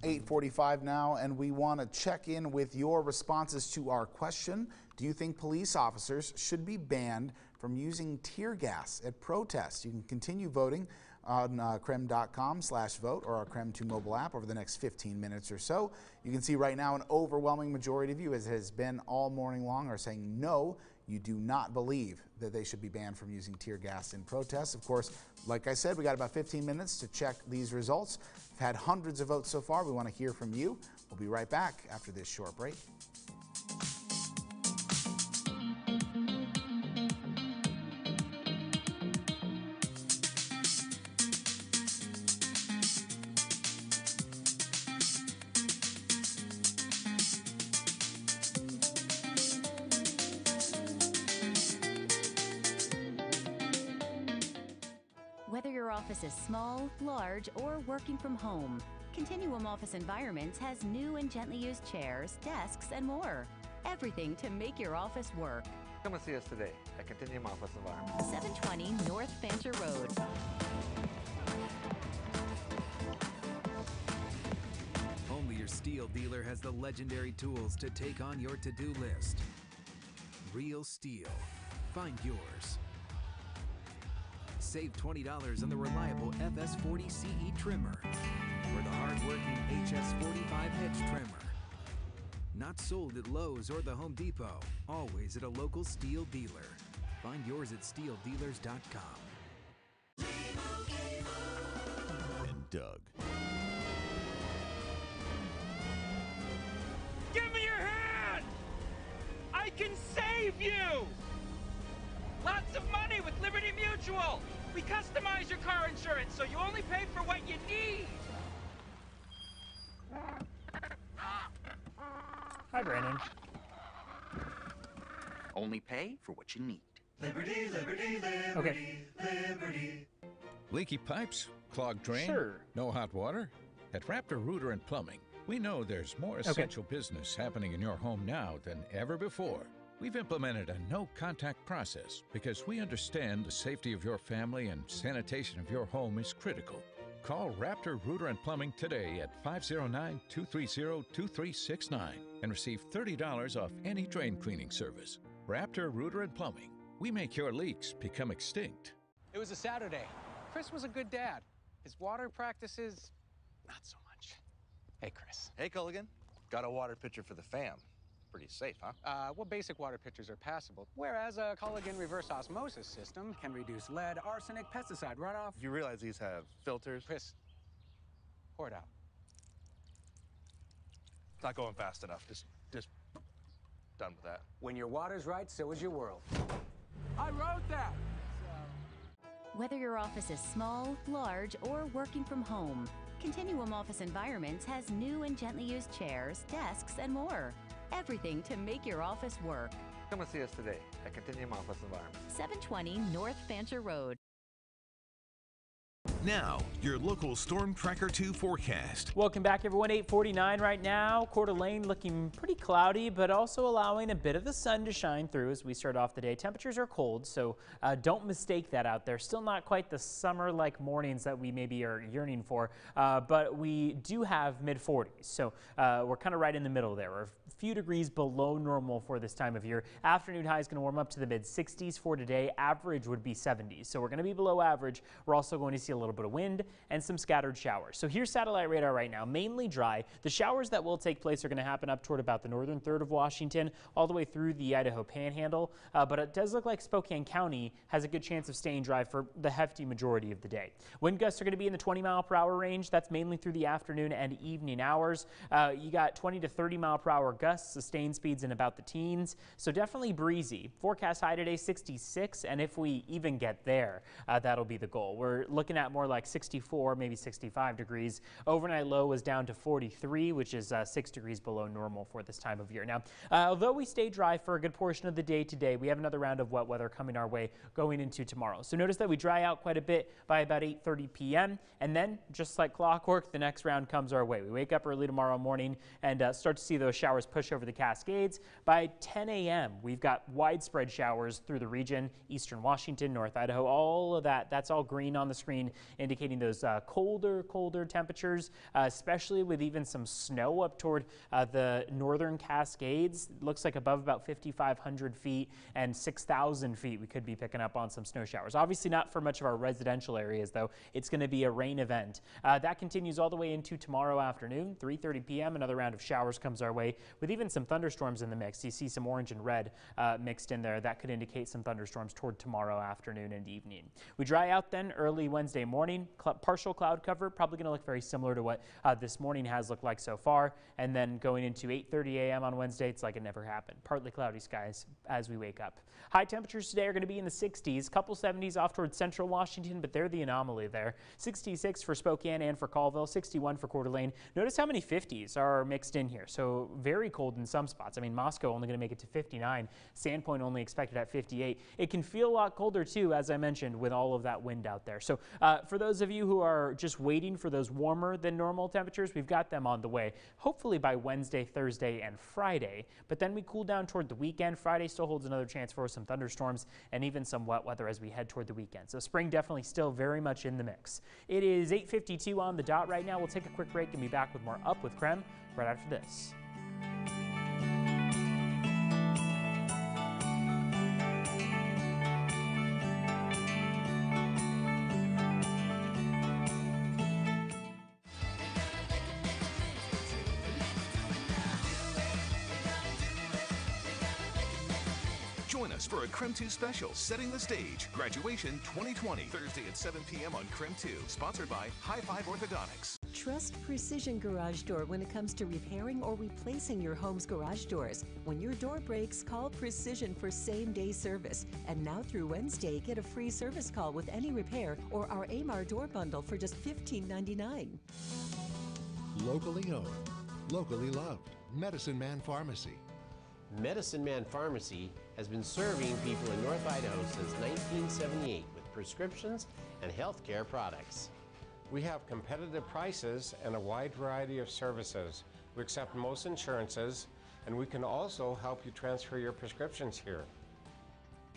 8:45 now, and we want to check in with your responses to our question. Do you think police officers should be banned from using tear gas at protests? You can continue voting on KREM.com/vote or our KREM 2 mobile app over the next 15 minutes or so. You can see right now an overwhelming majority of you, as it has been all morning long, are saying no, you do not believe that they should be banned from using tear gas in protests. Of course, like I said, we got about 15 minutes to check these results. We've had hundreds of votes so far. We want to hear from you. We'll be right back after this short break. Whether your office is small, large, or working from home, Continuum Office Environments has new and gently used chairs, desks, and more. Everything to make your office work. Come and see us today at Continuum Office Environments. 720 North Fancher Road. Only your steel dealer has the legendary tools to take on your to-do list. Real steel. Find yours. Save $20 on the reliable FS40 CE trimmer or the hard-working HS45 hedge trimmer. Not sold at Lowe's or the Home Depot, always at a local steel dealer. Find yours at steeldealers.com. And Doug. Give me your hand! I can save you! Lots of money with Liberty Mutual! We customize your car insurance so you only pay for what you need! Hi, Brandon. Only pay for what you need. Liberty, liberty, liberty, Okay. liberty. Leaky pipes? Clogged drain? Sure. No hot water? At Raptor Rooter and Plumbing, we know there's more essential business happening in your home now than ever before. We've implemented a no-contact process because we understand the safety of your family and sanitation of your home is critical. Call Raptor Rooter and Plumbing today at 509-230-2369 and receive $30 off any drain cleaning service. Raptor Rooter and Plumbing. We make your leaks become extinct. It was a Saturday. Chris was a good dad. His water practices, not so much. Hey, Chris. Hey, Culligan. Got a water pitcher for the fam. Pretty safe, huh? Well, basic water pitchers are passable, whereas a Culligan reverse osmosis system can reduce lead, arsenic, pesticide runoff. You realize these have filters? Chris, pour it out. It's not going fast enough. Just done with that. When your water's right, so is your world. I wrote that! Whether your office is small, large, or working from home, Continuum Office Environments has new and gently used chairs, desks, and more. Everything to make your office work. Come and see us today at Continuum Office Environments. 720 North Fancher Road. Now, your local Storm Tracker 2 forecast. Welcome back, everyone. 8:49 right now. Coeur d'Alene looking pretty cloudy, but also allowing a bit of the sun to shine through as we start off the day. Temperatures are cold, so don't mistake that out there. Still not quite the summer-like mornings that we maybe are yearning for, but we do have mid-40s, so we're kind of right in the middle there. We're a few degrees below normal for this time of year. Afternoon high is going to warm up to the mid-60s for today. Average would be 70s, so we're going to be below average. We're also going to see a little bit of wind and some scattered showers. So here's satellite radar right now, mainly dry. The showers that will take place are going to happen up toward about the northern third of Washington, all the way through the Idaho Panhandle. But it does look like Spokane County has a good chance of staying dry for the hefty majority of the day. Wind gusts are going to be in the 20-mile-per-hour range. That's mainly through the afternoon and evening hours. You got 20 to 30-mile-per-hour gusts, sustained speeds in about the teens. So definitely breezy. Forecast high today, 66, and if we even get there, that'll be the goal. We're looking at more like 64, maybe 65 degrees. Overnight low was down to 43, which is 6 degrees below normal for this time of year. Now, although we stay dry for a good portion of the day today, we have another round of wet weather coming our way going into tomorrow. So notice that we dry out quite a bit by about 8:30 p.m. And then, just like clockwork, the next round comes our way. We wake up early tomorrow morning and start to see those showers push over the Cascades. By 10 a.m., we've got widespread showers through the region, eastern Washington, North Idaho, all of that. That's all green on the screen, indicating those colder temperatures, especially with even some snow up toward the northern Cascades. Looks like above about 5,500 feet and 6,000 feet we could be picking up on some snow showers. Obviously not for much of our residential areas, though. It's going to be a rain event. That continues all the way into tomorrow afternoon, 3:30 p.m. Another round of showers comes our way with even some thunderstorms in the mix. You see some orange and red mixed in there. That could indicate some thunderstorms toward tomorrow afternoon and evening. We dry out then early Wednesday morning. Partial cloud cover, probably going to look very similar to what this morning has looked like so far. And then going into 8:30 a.m. on Wednesday, it's like it never happened. Partly cloudy skies as we wake up. High temperatures today are going to be in the 60s, couple 70s off towards central Washington, but they're the anomaly there. 66 for Spokane and for Colville, 61 for Coeur d'Alene. Notice how many 50s are mixed in here. So very cold in some spots. I mean, Moscow only going to make it to 59. Sandpoint only expected at 58. It can feel a lot colder too, as I mentioned, with all of that wind out there. So for those of you who are just waiting for those warmer than normal temperatures, we've got them on the way, hopefully by Wednesday, Thursday, and Friday. But then we cool down toward the weekend. Friday still holds another chance for some thunderstorms and even some wet weather as we head toward the weekend. So spring definitely still very much in the mix. It is 8:52 on the dot right now. We'll take a quick break and be back with more Up with KREM right after this. Join us for a KREM 2 special, Setting the Stage, Graduation 2020, Thursday at 7 p.m. on KREM 2, sponsored by High Five Orthodontics. Trust Precision Garage Door when it comes to repairing or replacing your home's garage doors. When your door breaks, call Precision for same-day service. And now through Wednesday, get a free service call with any repair or our AMAR door bundle for just $15.99. Locally owned, locally loved. Medicine Man Pharmacy. Medicine Man Pharmacy has been serving people in North Idaho since 1978 with prescriptions and healthcare products. We have competitive prices and a wide variety of services. We accept most insurances, and we can also help you transfer your prescriptions here.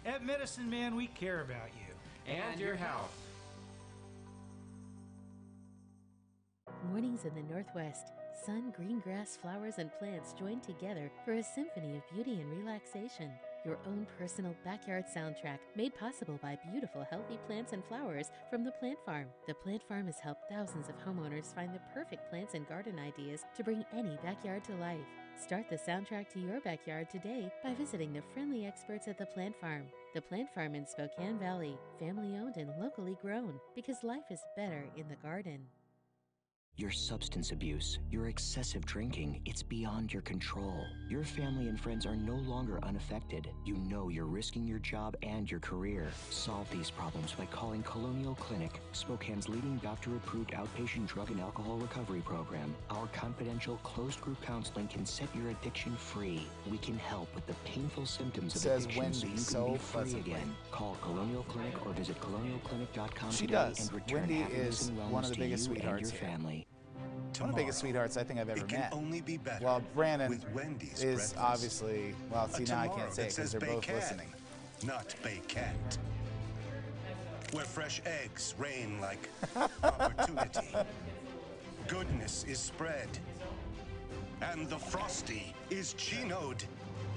At Medicine Man, we care about you. And your health. Mornings in the Northwest. Sun, green grass, flowers, and plants join together for a symphony of beauty and relaxation. Your own personal backyard soundtrack made possible by beautiful, healthy plants and flowers from the Plant Farm. The Plant Farm has helped thousands of homeowners find the perfect plants and garden ideas to bring any backyard to life. Start the soundtrack to your backyard today by visiting the friendly experts at the Plant Farm. The Plant Farm in Spokane Valley, family owned and locally grown, because life is better in the garden. Your substance abuse, your excessive drinking, it's beyond your control. Your family and friends are no longer unaffected. You know you're risking your job and your career. Solve these problems by calling Colonial Clinic, Spokane's leading doctor-approved outpatient drug and alcohol recovery program. Our confidential closed-group counseling can set your addiction free. We can help with the painful symptoms of addiction so you can be free again. Call Colonial Clinic or visit colonialclinic.com today and return Wendy happiness is and wellness one of the to biggest you and sweethearts your here. family. One of the biggest sweethearts I think I've ever It can met. only be better Well, Brandon with Wendy's is breakfast. obviously, well, see, now I Tomorrow can't say it that says because they're both bacon, listening. not bacon. Where fresh eggs reign like opportunity. Goodness is spread. And the Frosty is chinoed.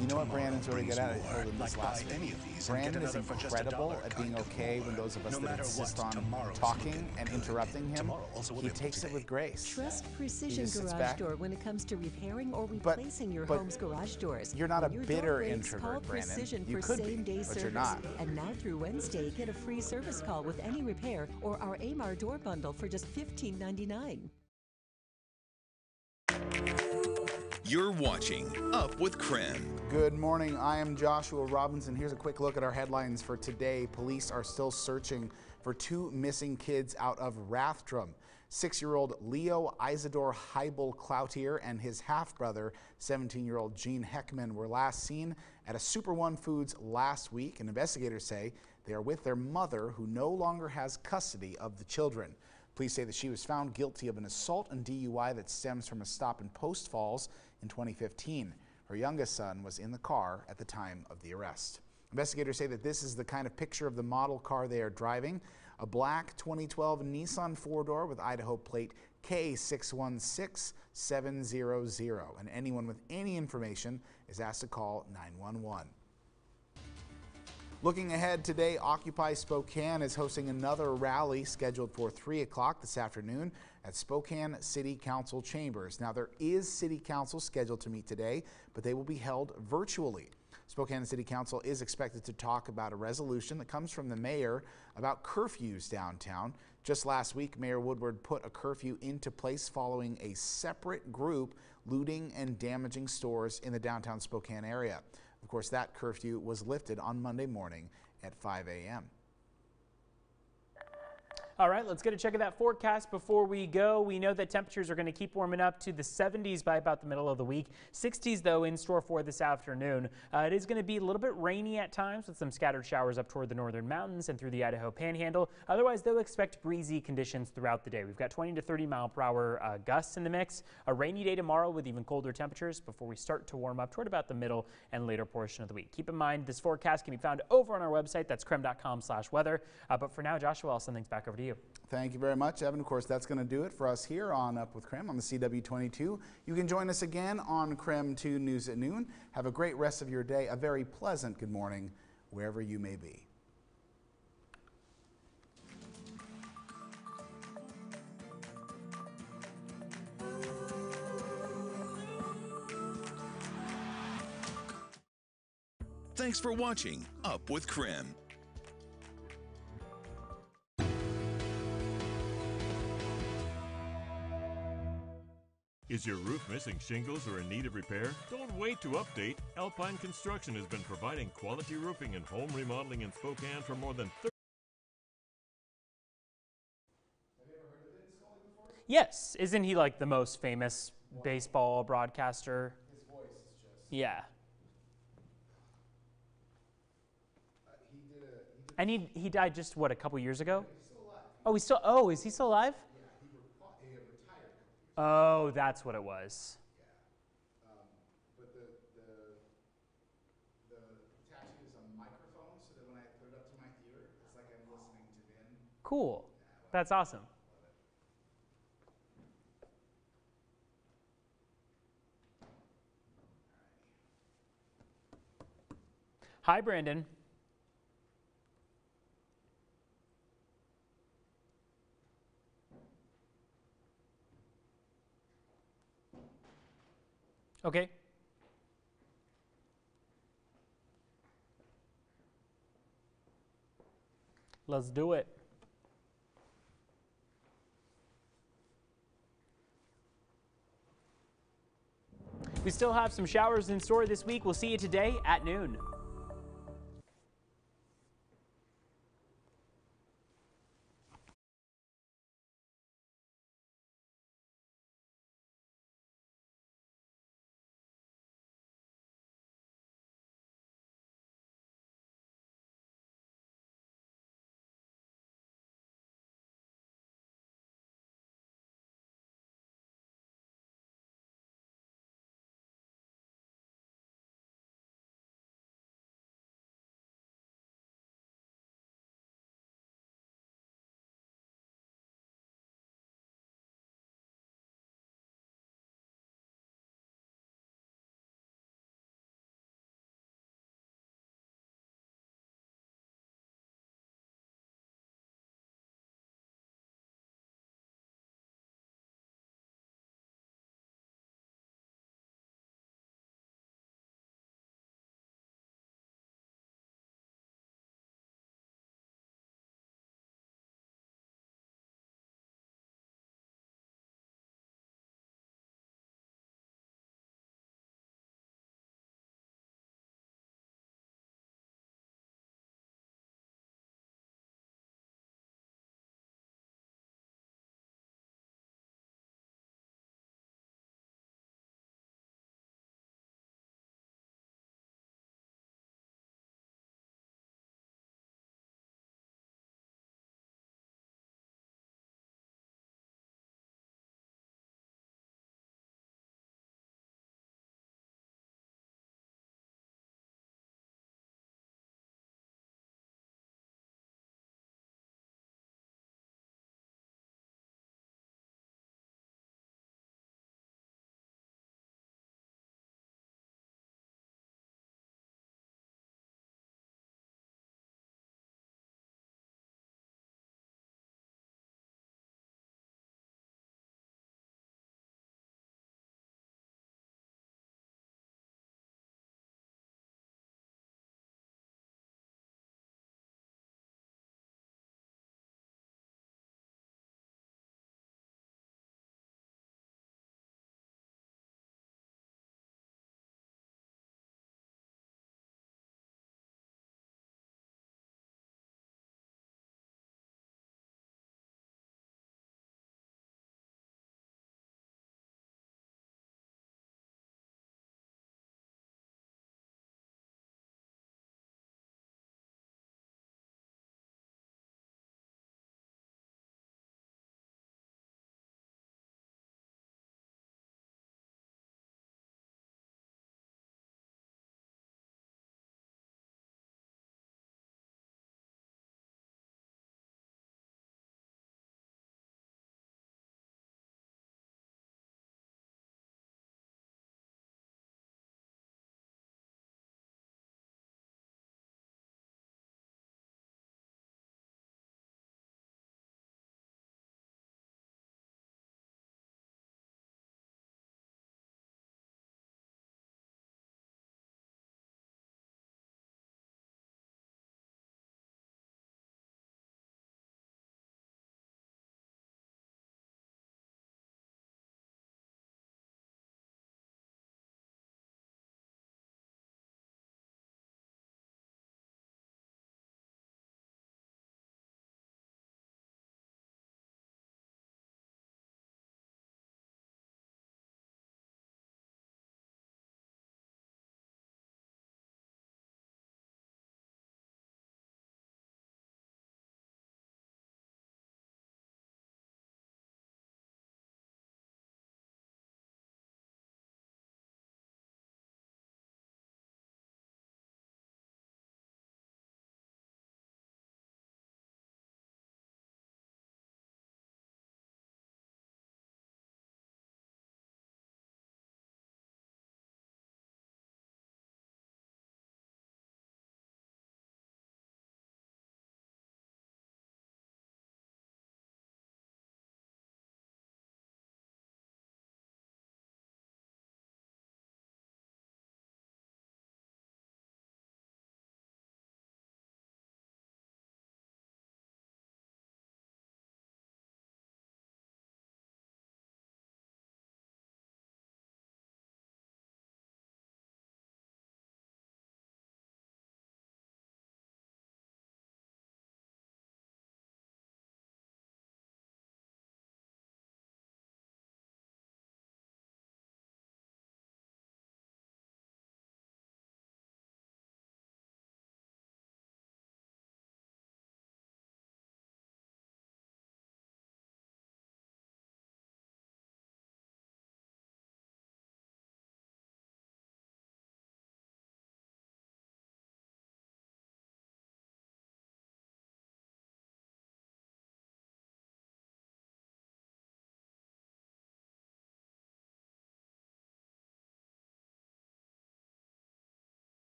You know what Brandon's really good at? I more. told him this Like last buy any week. of these and Brandon get is another for just incredible $1 at being kind of okay more. when those of us No that matter insist what, on tomorrow's talking looking and good. interrupting him. Tomorrow also will He be takes it with grace. Trust He Precision just sits Garage back. Door when it comes to repairing or replacing your but home's garage doors. You're not When a your door bitter breaks, call introvert, Brandon. Precision You for could be, same-day but service. you're not. And now through Wednesday, get a free service call with any repair or our AMR door bundle for just $15.99. You're watching Up with KREM. Good morning. I am Joshua Robinson. Here's a quick look at our headlines for today. Police are still searching for two missing kids out of Rathdrum. 6-year-old Leo Isidore Heibel Cloutier and his half-brother, 17-year-old Gene Heckman, were last seen at a Super One Foods last week, and investigators say they are with their mother, who no longer has custody of the children. Police say that she was found guilty of an assault and DUI that stems from a stop in Post Falls in 2015. Her youngest son was in the car at the time of the arrest. Investigators say that this is the kind of picture of the model car they are driving, a black 2012 Nissan 4-door with Idaho plate K616700, and anyone with any information is asked to call 911. Looking ahead today, Occupy Spokane is hosting another rally scheduled for 3 o'clock this afternoon at Spokane City Council chambers. Now, there is City Council scheduled to meet today, but they will be held virtually. Spokane City Council is expected to talk about a resolution that comes from the mayor about curfews downtown. Just last week, Mayor Woodward put a curfew into place following a separate group looting and damaging stores in the downtown Spokane area. Of course, that curfew was lifted on Monday morning at 5 a.m. All right, let's get a check of that forecast before we go. We know that temperatures are going to keep warming up to the 70s by about the middle of the week. 60s, though, in store for this afternoon. It is going to be a little bit rainy at times with some scattered showers up toward the northern mountains and through the Idaho Panhandle. Otherwise, they'll expect breezy conditions throughout the day. We've got 20 to 30 mile per hour gusts in the mix. A rainy day tomorrow with even colder temperatures before we start to warm up toward about the middle and later portion of the week. Keep in mind, this forecast can be found over on our website. That's krem.com/weather. But for now, Joshua, I'll send things back over to you. Thank you very much, Evan. Of course, that's going to do it for us here on Up with KREM on the CW22. You can join us again on KREM 2 News at noon. Have a great rest of your day. A very pleasant good morning, wherever you may be. Thanks for watching Up with KREM. Is your roof missing shingles or in need of repair? Don't wait to update. Alpine Construction has been providing quality roofing and home remodeling in Spokane for more than 30 Yes, isn't he like the most famous baseball broadcaster? His voice is just... Yeah. And he died just, what, a couple years ago? He's still alive. Oh, is he still alive? Yeah, he retired. Oh, that's what it was. But the tattoo is a microphone, so that when I put it up to my ear, it's like I'm listening to Vin. Cool. That's awesome. Hi, Brandon. Okay. Let's do it. We still have some showers in store this week. We'll see you today at noon.